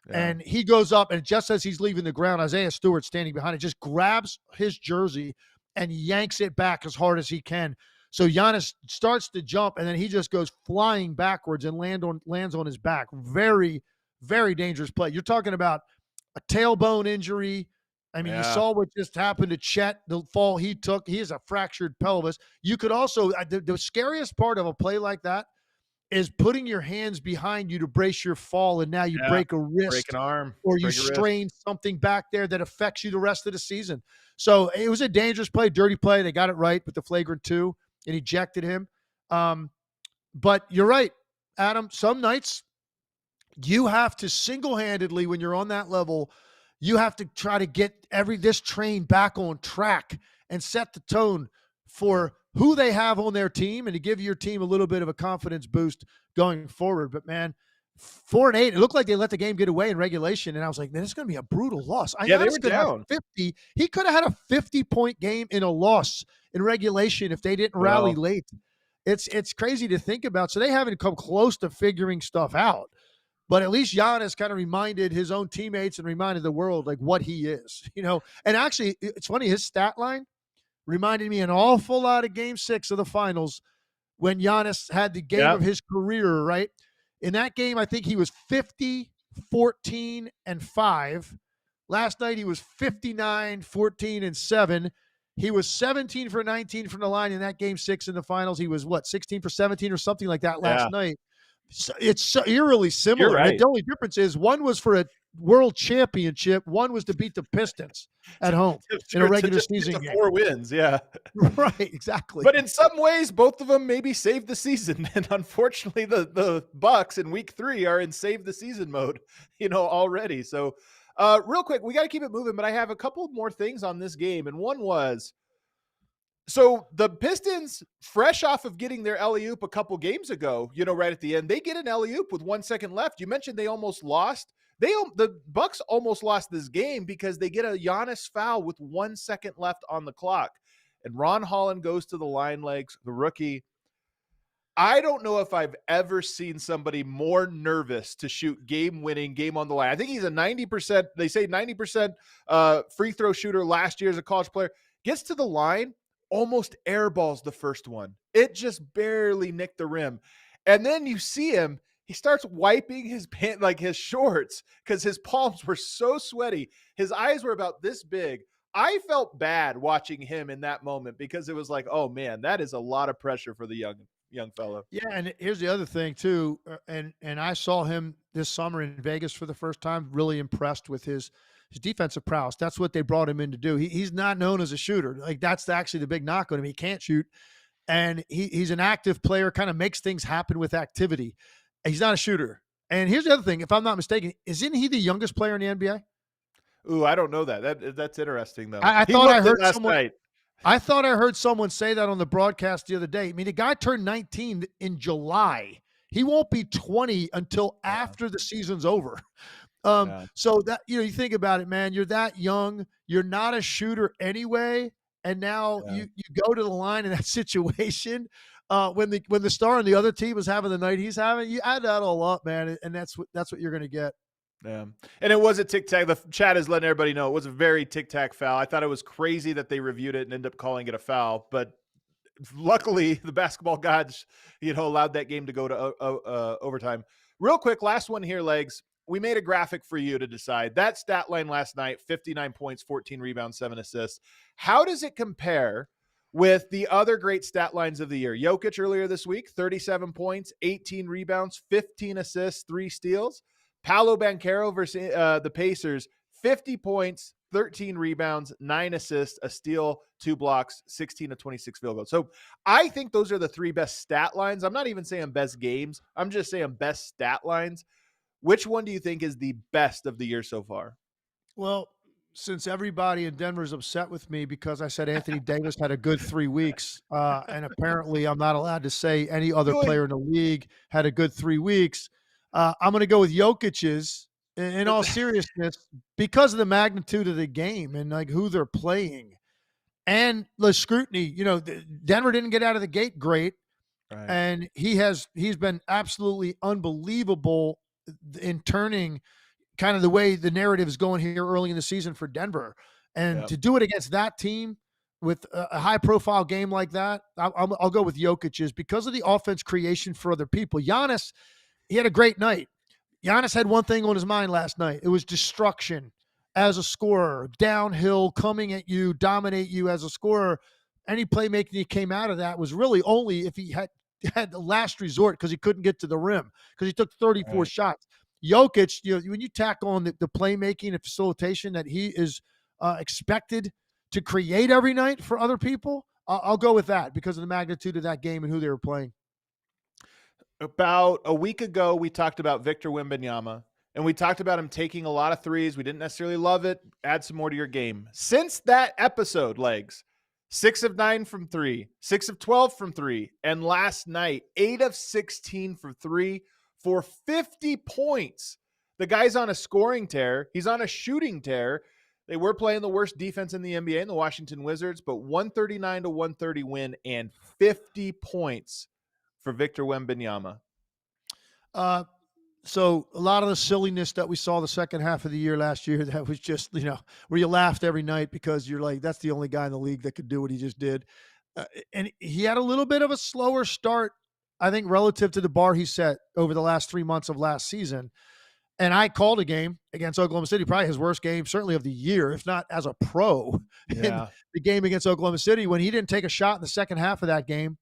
Yeah. And he goes up, and just as he's leaving the ground, Isaiah Stewart standing behind it, just grabs his jersey and yanks it back as hard as he can. So Giannis starts to jump, and then he just goes flying backwards and lands on his back. Very, very dangerous play. You're talking about a tailbone injury. I mean, you saw what just happened to Chet, the fall he took. He has a fractured pelvis. You could also, the scariest part of a play like that is putting your hands behind you to brace your fall, and now you break a wrist, break an arm, or you strain something back there that affects you the rest of the season. So it was a dangerous play, dirty play. They got it right with the flagrant 2 and ejected him. But you're right, Adam. Some nights you have to single-handedly, when you're on that level, you have to try to get this train back on track and set the tone for who they have on their team and to give your team a little bit of a confidence boost going forward. But, man, 4-8, it looked like they let the game get away in regulation, and I was like, man, it's going to be a brutal loss. I know they were down 50. He could have had a 50-point game in a loss in regulation if they didn't rally late. It's crazy to think about. So they haven't come close to figuring stuff out. But at least Giannis kind of reminded his own teammates and reminded the world like what he is, And actually, it's funny, his stat line reminded me an awful lot of Game 6 of the finals when Giannis had the game of his career, right? In that game, I think he was 50, 14, and 5. Last night, he was 59, 14, and 7. He was 17 for 19 from the line in that Game 6 in the finals. He was, 16 for 17 or something like that last night. So it's so eerily similar. You're right. The only difference is one was for a world championship. One was to beat the Pistons at home in a regular season game. 4 wins, Right, exactly. But in some ways, both of them maybe saved the season. And unfortunately, the Bucks in week 3 are in save the season mode, already. So real quick, we got to keep it moving, but I have a couple more things on this game. And one was, so the Pistons, fresh off of getting their alley-oop a couple games ago, right at the end, they get an alley-oop with 1 second left. You mentioned they almost lost. The Bucks almost lost this game because they get a Giannis foul with 1 second left on the clock. And Ron Holland goes to the line legs, the rookie. I don't know if I've ever seen somebody more nervous to shoot game-winning, game on the line. I think he's a 90%, they say 90% free throw shooter last year as a college player. Gets to the line, almost airballs the first one. It just barely nicked the rim. And then you see him, he starts wiping his pants, like his shorts, because his palms were so sweaty. His eyes were about this big. I felt bad watching him in that moment because it was like, oh man, that is a lot of pressure for the young fellow. Yeah, and here's the other thing too, and I saw him this summer in Vegas for the first time, really impressed with his defensive prowess. That's what they brought him in to do. He's not known as a shooter. Like that's actually the big knock on him. He can't shoot, and he's an active player, kind of makes things happen with activity. He's not a shooter. And here's the other thing, if I'm not mistaken, isn't he the youngest player in the NBA? Ooh, I don't know that. That's interesting though. I thought I heard last night. I thought I heard someone say that on the broadcast the other day. I mean, the guy turned 19 in July. He won't be 20 until after the season's over. So that, you think about it, man, you're that young, you're not a shooter anyway. And now you go to the line in that situation when the star on the other team is having the night he's having, you add that all up, man. And that's what you're going to get. Yeah. And it was a tic-tac. The chat is letting everybody know it was a very tic-tac foul. I thought it was crazy that they reviewed it and ended up calling it a foul, but luckily the basketball gods, allowed that game to go to overtime. Real quick, last one here, Legs. We made a graphic for you to decide. That stat line last night, 59 points, 14 rebounds, 7 assists. How does it compare with the other great stat lines of the year? Jokic earlier this week, 37 points, 18 rebounds, 15 assists, 3 steals. Paolo Banchero versus the Pacers, 50 points, 13 rebounds, 9 assists, a steal, 2 blocks, 16 to 26 field goals. So I think those are the 3 best stat lines. I'm not even saying best games. I'm just saying best stat lines. Which one do you think is the best of the year so far? Well, since everybody in Denver is upset with me because I said Anthony Davis had a good 3 weeks, and apparently I'm not allowed to say any other player in the league had a good 3 weeks, I'm going to go with Jokic's in all seriousness because of the magnitude of the game and like who they're playing. and the scrutiny. Denver didn't get out of the gate great, Right. and he's been absolutely unbelievable in turning kind of the way the narrative is going here early in the season for Denver. And Yep. to do it against that team with a high profile game like that, I'll go with Jokic's because of the offense creation for other people. Giannis, he had a great night. Giannis had one thing on his mind last night. It was destruction as a scorer, downhill, coming at you, dominate you as a scorer. Any playmaking that came out of that was really only if he had the last resort because he couldn't get to the rim because he took 34 Right. shots. Jokic, when you tack on the playmaking and facilitation that he is expected to create every night for other people, I'll go with that because of the magnitude of that game and who they were playing. About a week ago, we talked about Victor Wembanyama, and we talked about him taking a lot of threes. We didn't necessarily love it. Add some more to your game. Since that episode, Legs, 6 of 9 from 3, 6 of 12 from 3, and last night, 8 of 16 from 3 for 50 points. The guy's on a scoring tear. He's on a shooting tear. They were playing the worst defense in the NBA in the Washington Wizards, but 139-130 win and 50 points for Victor Wembanyama. So a lot of the silliness that we saw the second half of the year last year, that was just, where you laughed every night because you're like, that's the only guy in the league that could do what he just did. And he had a little bit of a slower start, I think, relative to the bar he set over the last 3 months of last season. And I called a game against Oklahoma City, probably his worst game, certainly of the year, if not as a pro, in the game against Oklahoma City, when he didn't take a shot in the second half of that game.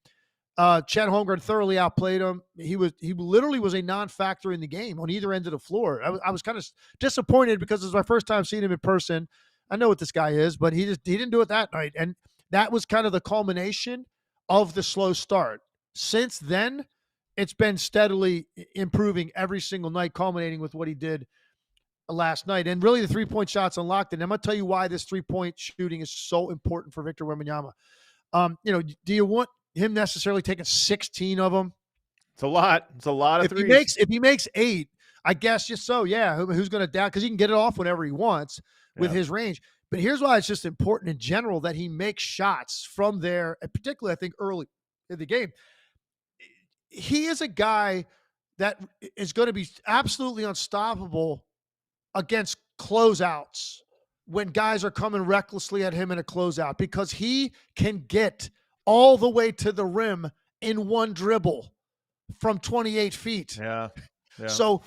Chet Holmgren thoroughly outplayed him. He literally was a non-factor in the game on either end of the floor. I was kind of disappointed because it was my first time seeing him in person. I know what this guy is, but he didn't do it that night. And that was kind of the culmination of the slow start. Since then, it's been steadily improving every single night, culminating with what he did last night. And really the 3-point shots unlocked. And I'm going to tell you why this 3-point shooting is so important for Victor Wembanyama. Do you want him necessarily taking 16 of them? It's a lot. It's a lot of if threes. If he makes 8, I guess just so, yeah, who's going to doubt? Because he can get it off whenever he wants with his range. But here's why it's just important in general that he makes shots from there, and particularly I think early in the game. He is a guy that is going to be absolutely unstoppable against closeouts when guys are coming recklessly at him in a closeout because he can get all the way to the rim in one dribble from 28 feet. Yeah. So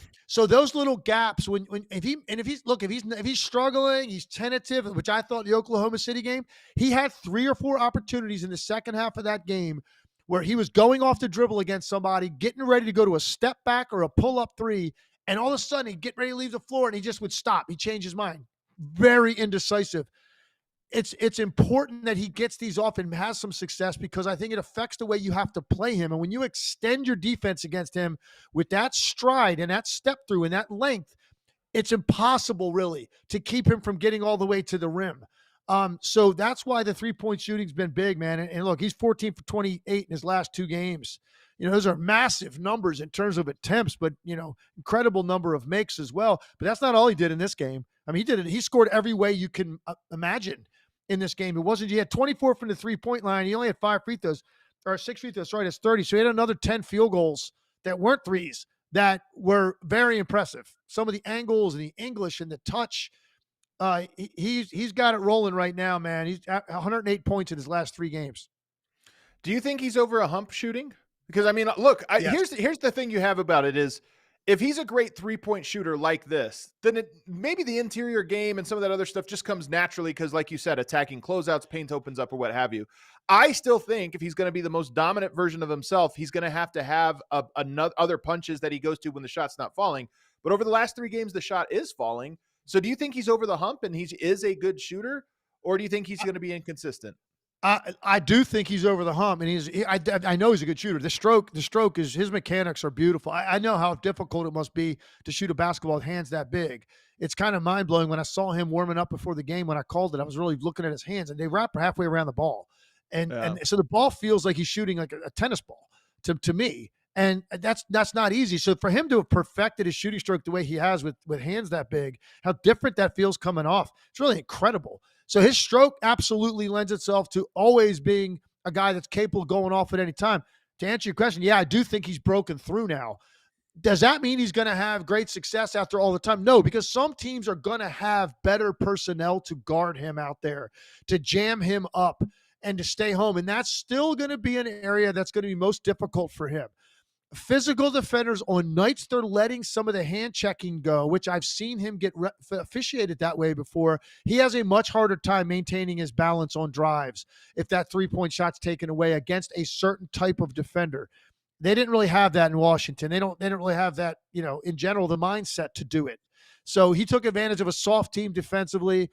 those little gaps if he's struggling, he's tentative, which I thought the Oklahoma City game, he had 3 or 4 opportunities in the second half of that game where he was going off the dribble against somebody, getting ready to go to a step back or a pull-up 3, and all of a sudden he'd get ready to leave the floor and he just would stop. He'd change his mind. Very indecisive. It's important that he gets these off and has some success because I think it affects the way you have to play him. And when you extend your defense against him with that stride and that step through and that length, it's impossible really to keep him from getting all the way to the rim. So that's why the 3-point shooting's been big, man. And look, he's 14 for 28 in his last 2 games. Those are massive numbers in terms of attempts, but, incredible number of makes as well. But that's not all he did in this game. I mean, he scored every way you can imagine in this game. He had 24 from the 3-point line. He only had 5 free throws, or 6 free throws. Sorry, that's 30. So he had another 10 field goals that weren't threes that were very impressive. Some of the angles and the English and the touch. He's got it rolling right now, man. He's at 108 points in his last 3 games. Do you think he's over a hump shooting? Because I mean, look, Yes. here's the thing you have about it is if he's a great 3-point shooter like this, then maybe the interior game and some of that other stuff just comes naturally because, like you said, attacking closeouts, paint opens up, or what have you. I still think if he's going to be the most dominant version of himself, he's going to have another other punches that he goes to when the shot's not falling. But over the last 3 games, the shot is falling. So do you think he's over the hump and he is a good shooter, or do you think he's going to be inconsistent? I do think he's over the hump, and I know he's a good shooter. The stroke is, his mechanics are beautiful. I know how difficult it must be to shoot a basketball with hands that big. It's kind of mind blowing when I saw him warming up before the game. When I called it, I was really looking at his hands, and they wrap halfway around the ball, and so the ball feels like he's shooting like a tennis ball to me. And that's not easy. So for him to have perfected his shooting stroke the way he has with hands that big, how different that feels coming off. It's really incredible. So his stroke absolutely lends itself to always being a guy that's capable of going off at any time. To answer your question, yeah, I do think he's broken through now. Does that mean he's going to have great success after all the time? No, because some teams are going to have better personnel to guard him out there, to jam him up and to stay home. And that's still going to be an area that's going to be most difficult for him. Physical defenders, on nights they're letting some of the hand checking go, which I've seen him get officiated that way before. He has a much harder time maintaining his balance on drives if that 3-point shot's taken away against a certain type of defender. They didn't really have that in Washington. They don't really have that, in general, the mindset to do it. So he took advantage of a soft team defensively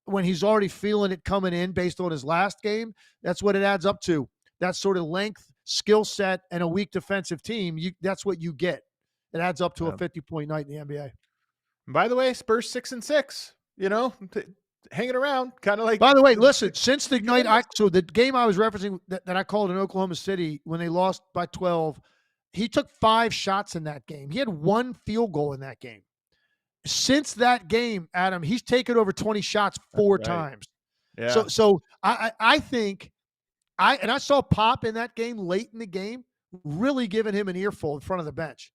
when he's already feeling it coming in based on his last game. That's what it adds up to. That sort of length, skill set, and a weak defensive team. That's what you get. It adds up to a 50-point night in the NBA. By the way, Spurs 6-6, hanging around, kind of like. By the way, listen, since the night so the game I was referencing that I called in Oklahoma City when they lost by 12, he took 5 shots in that game. He had 1 field goal in that game. Since that game, Adam, he's taken over 20 shots 4 times. Yeah. So I think I saw Pop in that game late in the game, really giving him an earful in front of the bench.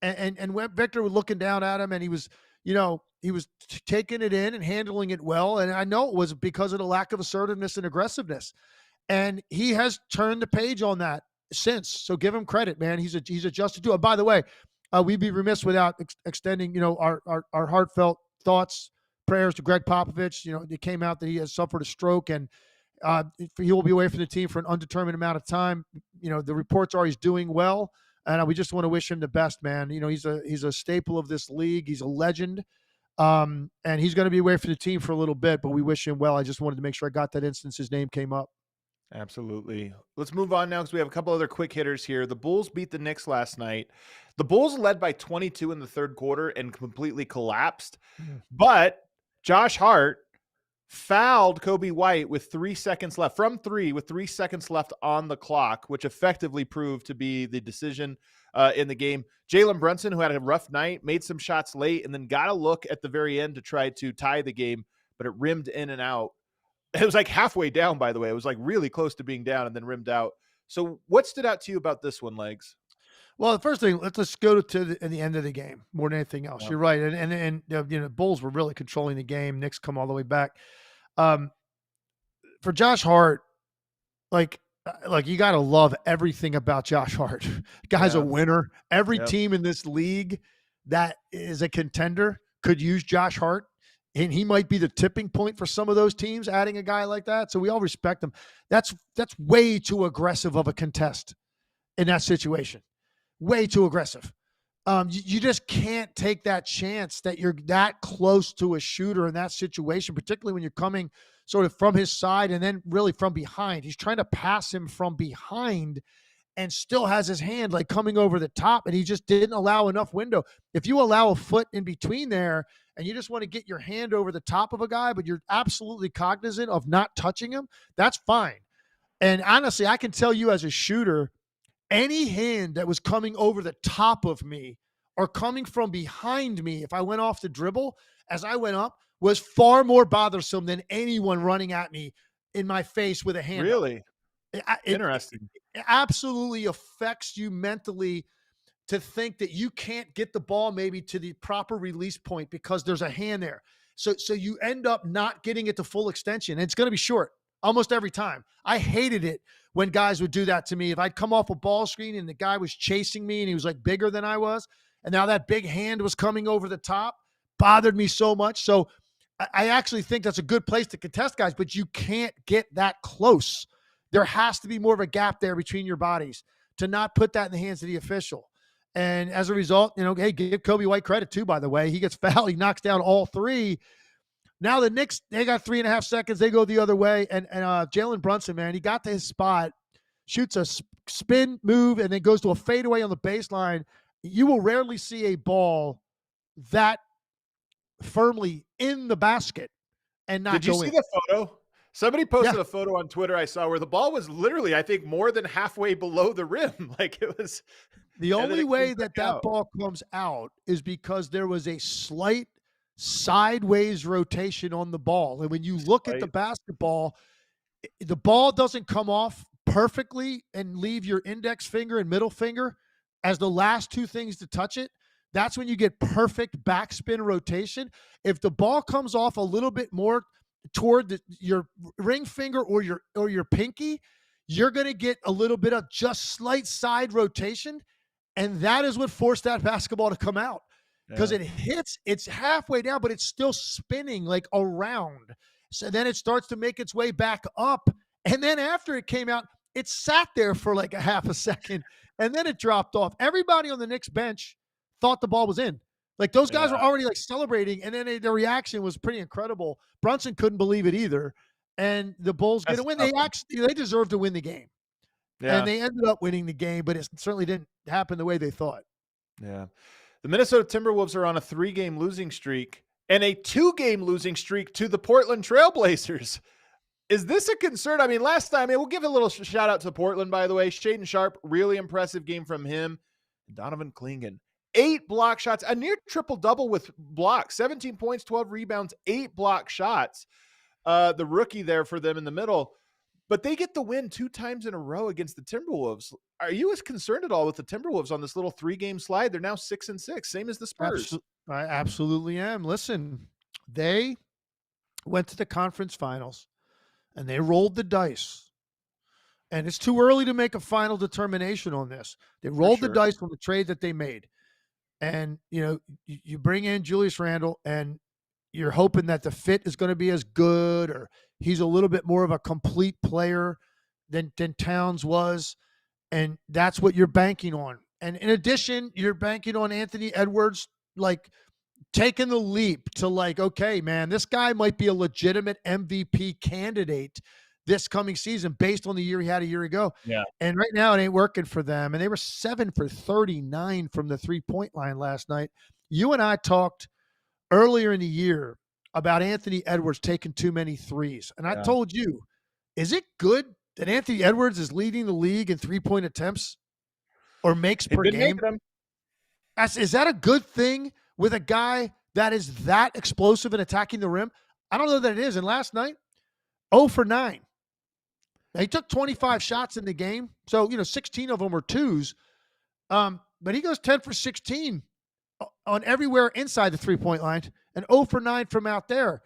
And when Victor was looking down at him, and he was, he was taking it in and handling it well. And I know it was because of the lack of assertiveness and aggressiveness. And he has turned the page on that since. So give him credit, man. He's adjusted to it. By the way, we'd be remiss without extending, our heartfelt thoughts, prayers to Greg Popovich. It came out that he has suffered a stroke, and he will be away from the team for an undetermined amount of time. The reports are he's doing well, and we just want to wish him the best, man. He's a staple of this league. He's a legend, and he's going to be away from the team for a little bit, but we wish him well. I just wanted to make sure I got that instance his name came up. Absolutely. Let's move on now because we have a couple other quick hitters here. The Bulls beat the Knicks last night. The Bulls led by 22 in the third quarter and completely collapsed. But Josh Hart fouled Kobe White with 3 seconds left from 3 with 3 seconds left on the clock, which effectively proved to be the decision in the game. Jalen Brunson, who had a rough night, made some shots late and then got a look at the very end to try to tie the game, but it rimmed in and out. It was like halfway down, by the way. It was like really close to being down and then rimmed out. So what stood out to you about this one, Legs? Well, the first thing, let's go to the end of the game more than anything else. Yeah. You're right. And Bulls were really controlling the game. Knicks come all the way back. For Josh Hart, like you got to love everything about Josh Hart. Guy's a winner. Every team in this league that is a contender could use Josh Hart. And he might be the tipping point for some of those teams, adding a guy like that. So we all respect him. That's way too aggressive of a contest in that situation. Way too aggressive. You just can't take that chance that you're that close to a shooter in that situation, particularly when you're coming sort of from his side and then really from behind. He's trying to pass him from behind and still has his hand like coming over the top, and he just didn't allow enough window. If you allow a foot in between there and you just want to get your hand over the top of a guy, but you're absolutely cognizant of not touching him, that's fine. And honestly, I can tell you as a shooter, any hand that was coming over the top of me or coming from behind me, if I went off the dribble as I went up, was far more bothersome than anyone running at me in my face with a hand. Really? Interesting. It absolutely affects you mentally to think that you can't get the ball maybe to the proper release point because there's a hand there. So you end up not getting it to full extension. It's going to be short almost every time. I hated it when guys would do that to me. If I'd come off a ball screen and the guy was chasing me and he was like bigger than I was, and now that big hand was coming over the top, bothered me so much. So I actually think that's a good place to contest guys, but you can't get that close. There has to be more of a gap there between your bodies to not put that in the hands of the official. And as a result, hey, give Kobe White credit too, by the way. He gets fouled. He knocks down all 3. Now the Knicks, they got 3.5 seconds. They go the other way. And Jalen Brunson, man, he got to his spot, shoots a spin move, and then goes to a fadeaway on the baseline. You will rarely see a ball that firmly in the basket and not Did you go see in. the photo? Somebody Yeah. posted a photo on Twitter I saw where the ball was literally, I think, more than halfway below the rim. Like it was, The and then only it came way back that that out. ball comes out is because there was a slight sideways rotation on the ball. And when you look at the Right? basketball, the ball doesn't come off perfectly and leave your index finger and middle finger as the last two things to touch it. That's when you get perfect backspin rotation. If the ball comes off a little bit more toward your ring finger or your pinky, you're going to get a little bit of just slight side rotation, and that is what forced that basketball to come out because Yeah. it's halfway down, but it's still spinning like around. So then it starts to make its way back up. And then after it came out, it sat there for like a half a second and then it dropped off. Everybody on the Knicks bench thought the ball was in. Like those guys were Yeah. already like celebrating, and then the reaction was pretty incredible. Brunson couldn't believe it either. And the Bulls get That's a a win. tough one. They deserved to win the game. And Yeah. they ended up winning the game, but it certainly didn't happen the way they thought. Yeah. The Minnesota Timberwolves are on a 3-game losing streak and a 2-game losing streak to the Portland Trailblazers. Is this a concern? I mean, last time, we'll give a little shout out to Portland, by the way. Shaedon Sharpe, really impressive game from him. Donovan Clingan, 8 block shots, a near triple-double with blocks, 17 points, 12 rebounds, 8 block shots. The rookie there for them in the middle. But they get the win 2 times in a row against the Timberwolves. Are you as concerned at all with the Timberwolves on this little 3-game slide? They're now 6-6, same as the Spurs. I absolutely am. Listen, they went to the conference finals and they rolled the dice. And it's too early to make a final determination on this. They rolled the sure. dice on the trade that they made. And, you bring in Julius Randle and you're hoping that the fit is going to be as good or he's a little bit more of a complete player than Towns was. And that's what you're banking on. And in addition, you're banking on Anthony Edwards, like taking the leap to like, okay, man, this guy might be a legitimate MVP candidate this coming season based on the year he had a year ago. Yeah. And right now it ain't working for them. And they were 7 for 39 from the 3-point line last night. You and I talked earlier in the year about Anthony Edwards taking too many threes. And I told you, is it good that Anthony Edwards is leading the league in 3-point attempts or makes They've per been game? making them. Is that a good thing with a guy that is that explosive in attacking the rim? I don't know that it is. And last night, 0 for 9. Now, he took 25 shots in the game. So, 16 of them were twos. But he goes 10 for 16 on everywhere inside the 3-point line and 0 for 9 from out there.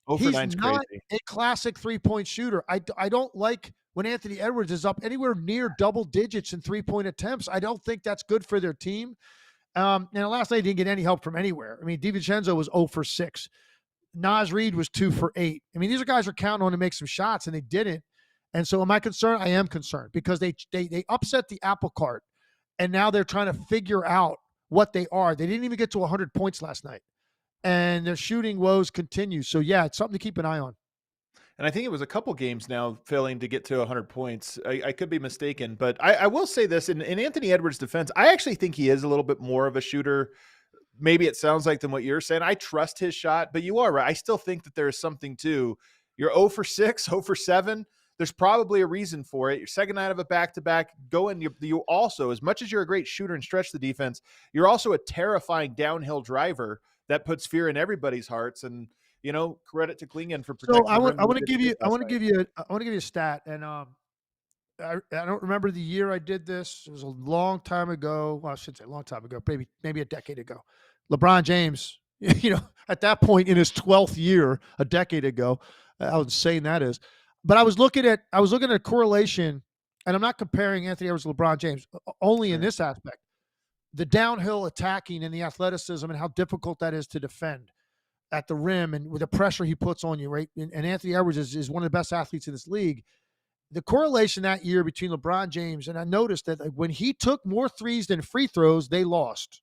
0 for He's 9's not crazy. a classic 3-point shooter. I don't like when Anthony Edwards is up anywhere near double digits in 3-point attempts. I don't think that's good for their team. And last night he didn't get any help from anywhere. I mean, DiVincenzo was 0 for 6. Naz Reid was 2 for 8. I mean, these are guys are counting on to make some shots, and they didn't. And so am I concerned? I am concerned because they upset the apple cart, and now they're trying to figure out what they are. They didn't even get to 100 points last night, and their shooting woes continue. So, yeah, it's something to keep an eye on. And I think it was a couple games now failing to get to 100 points. I could be mistaken, but I will say this, in Anthony Edwards' defense, I actually think he is a little bit more of a shooter. Maybe it sounds like than what you're saying. I trust his shot, but you are right. I still think that there is something to you're 0 for 6, 0 for 7. There's probably a reason for it. Your second night of a back-to-back going. You also, as much as you're a great shooter and stretch the defense, you're also a terrifying downhill driver that puts fear in everybody's hearts. And credit to Clingan for protecting. So I want to give you a stat, and I don't remember the year I did this. It was a long time ago. Well, I should say a long time ago, maybe a decade ago. LeBron James, at that point in his 12th year, a decade ago, how insane that is. But I was looking at a correlation, and I'm not comparing Anthony Edwards to LeBron James, only in this aspect. The downhill attacking and the athleticism and how difficult that is to defend at the rim and with the pressure he puts on you, right? And Anthony Edwards is one of the best athletes in this league. The correlation that year between LeBron James, and I noticed that when he took more threes than free throws, they lost.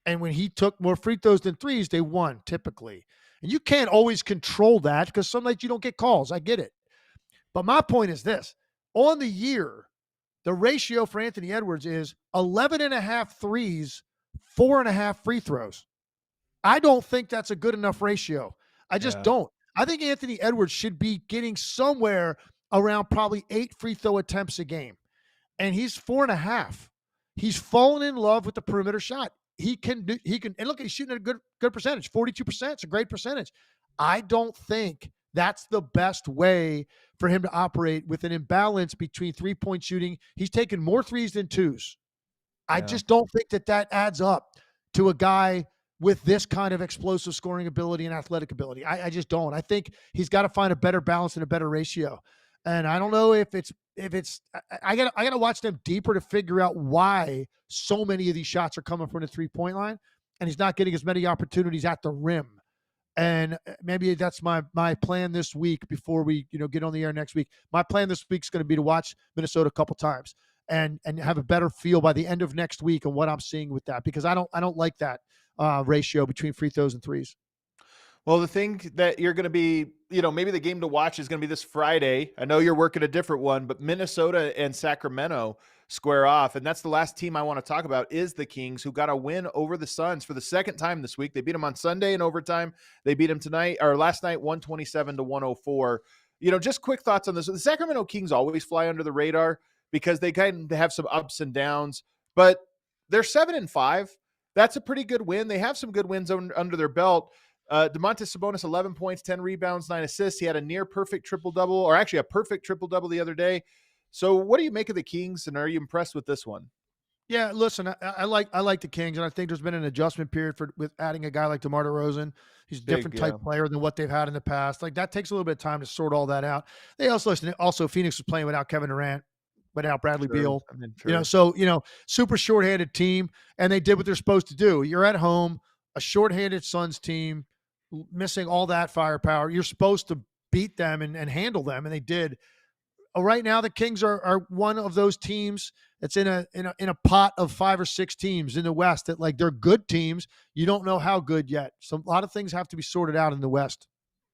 And when he took more free throws than threes, they won typically. And you can't always control that because some nights you don't get calls. I get it. But my point is this. On the year, the ratio for Anthony Edwards is 11.5 threes, 4.5 free throws. I don't think that's a good enough ratio. I just don't. I think Anthony Edwards should be getting somewhere around probably 8 free throw attempts a game. And he's 4.5. He's fallen in love with the perimeter shot. He can, and look, he's shooting at a good percentage. 42%. It's a great percentage. I don't think that's the best way for him to operate with an imbalance between 3-point shooting. He's taken more threes than twos. I just don't think that adds up to a guy with this kind of explosive scoring ability and athletic ability. I just don't. I think he's got to find a better balance and a better ratio. And I don't know if it's I gotta watch them deeper to figure out why so many of these shots are coming from the 3-point line, and he's not getting as many opportunities at the rim. And maybe that's my plan this week before we get on the air next week. My plan this week is going to be to watch Minnesota a couple times and have a better feel by the end of next week on what I'm seeing with that, because I don't like that ratio between free throws and threes. Well, the thing that you're going to be, maybe the game to watch is going to be this Friday. I know you're working a different one, but Minnesota and Sacramento square off. And that's the last team I want to talk about is the Kings, who got a win over the Suns for the second time this week. They beat them on Sunday in overtime. They beat them last night, 127-104. Just quick thoughts on this. The Sacramento Kings always fly under the radar because they kind of have some ups and downs, but they're 7-5. That's a pretty good win. They have some good wins under their belt. Domantas Sabonis, 11 points, 10 rebounds, 9 assists. He had a near perfect triple-double, or actually a perfect triple-double the other day. So what do you make of the Kings, and are you impressed with this one? Yeah, listen, I like the Kings, and I think there's been an adjustment period with adding a guy like DeMar DeRozan. He's a different type player than what they've had in the past. Like, that takes a little bit of time to sort all that out. They also Phoenix was playing without Kevin Durant, without Bradley Beal. Super shorthanded team, and they did what they're supposed to do. You're at home, a shorthanded Suns team, missing all that firepower. You're supposed to beat them and handle them, and they did. Right now, the Kings are one of those teams that's in a pot of 5 or 6 teams in the West that, like, they're good teams. You don't know how good yet. So a lot of things have to be sorted out in the West.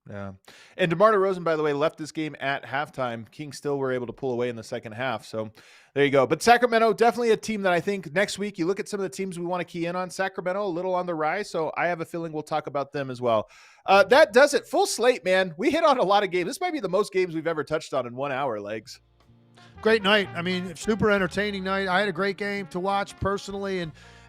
Yeah. And DeMar DeRozan, by the way, left this game at halftime. Kings still were able to pull away in the second half. So there you go. But Sacramento, definitely a team that I think next week, you look at some of the teams we want to key in on. Sacramento, a little on the rise. So I have a feeling we'll talk about them as well. That does it. Full slate, man. We hit on a lot of games. This might be the most games we've ever touched on in 1 hour, Legs. Great night. I mean, super entertaining night. I had a great game to watch personally.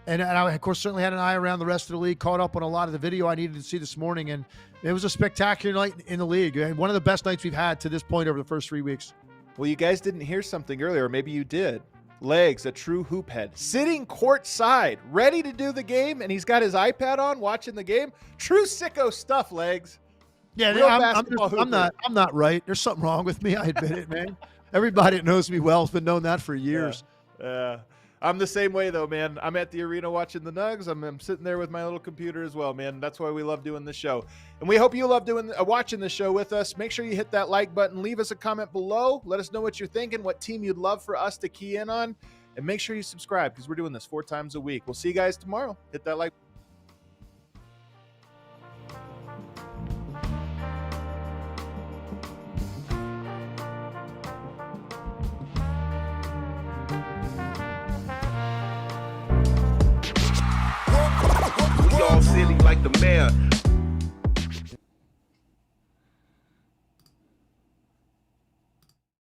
And I, of course, certainly had an eye around the rest of the league, caught up on a lot of the video I needed to see this morning. And it was a spectacular night in the league. One of the best nights we've had to this point over the first 3 weeks. Well, you guys didn't hear something earlier, or maybe you did. Legs, a true hoop head, sitting courtside, ready to do the game, and he's got his iPad on watching the game. True sicko stuff, Legs. Yeah, I'm not right. There's something wrong with me. I admit it, man. Everybody that knows me well has been knowing that for years. Yeah. I'm the same way, though, man. I'm at the arena watching the Nugs. I'm sitting there with my little computer as well, man. That's why we love doing this show. And we hope you love watching the show with us. Make sure you hit that like button. Leave us a comment below. Let us know what you're thinking, what team you'd love for us to key in on. And make sure you subscribe, because we're doing this 4 times a week. We'll see you guys tomorrow. Hit that like. All silly like the mayor.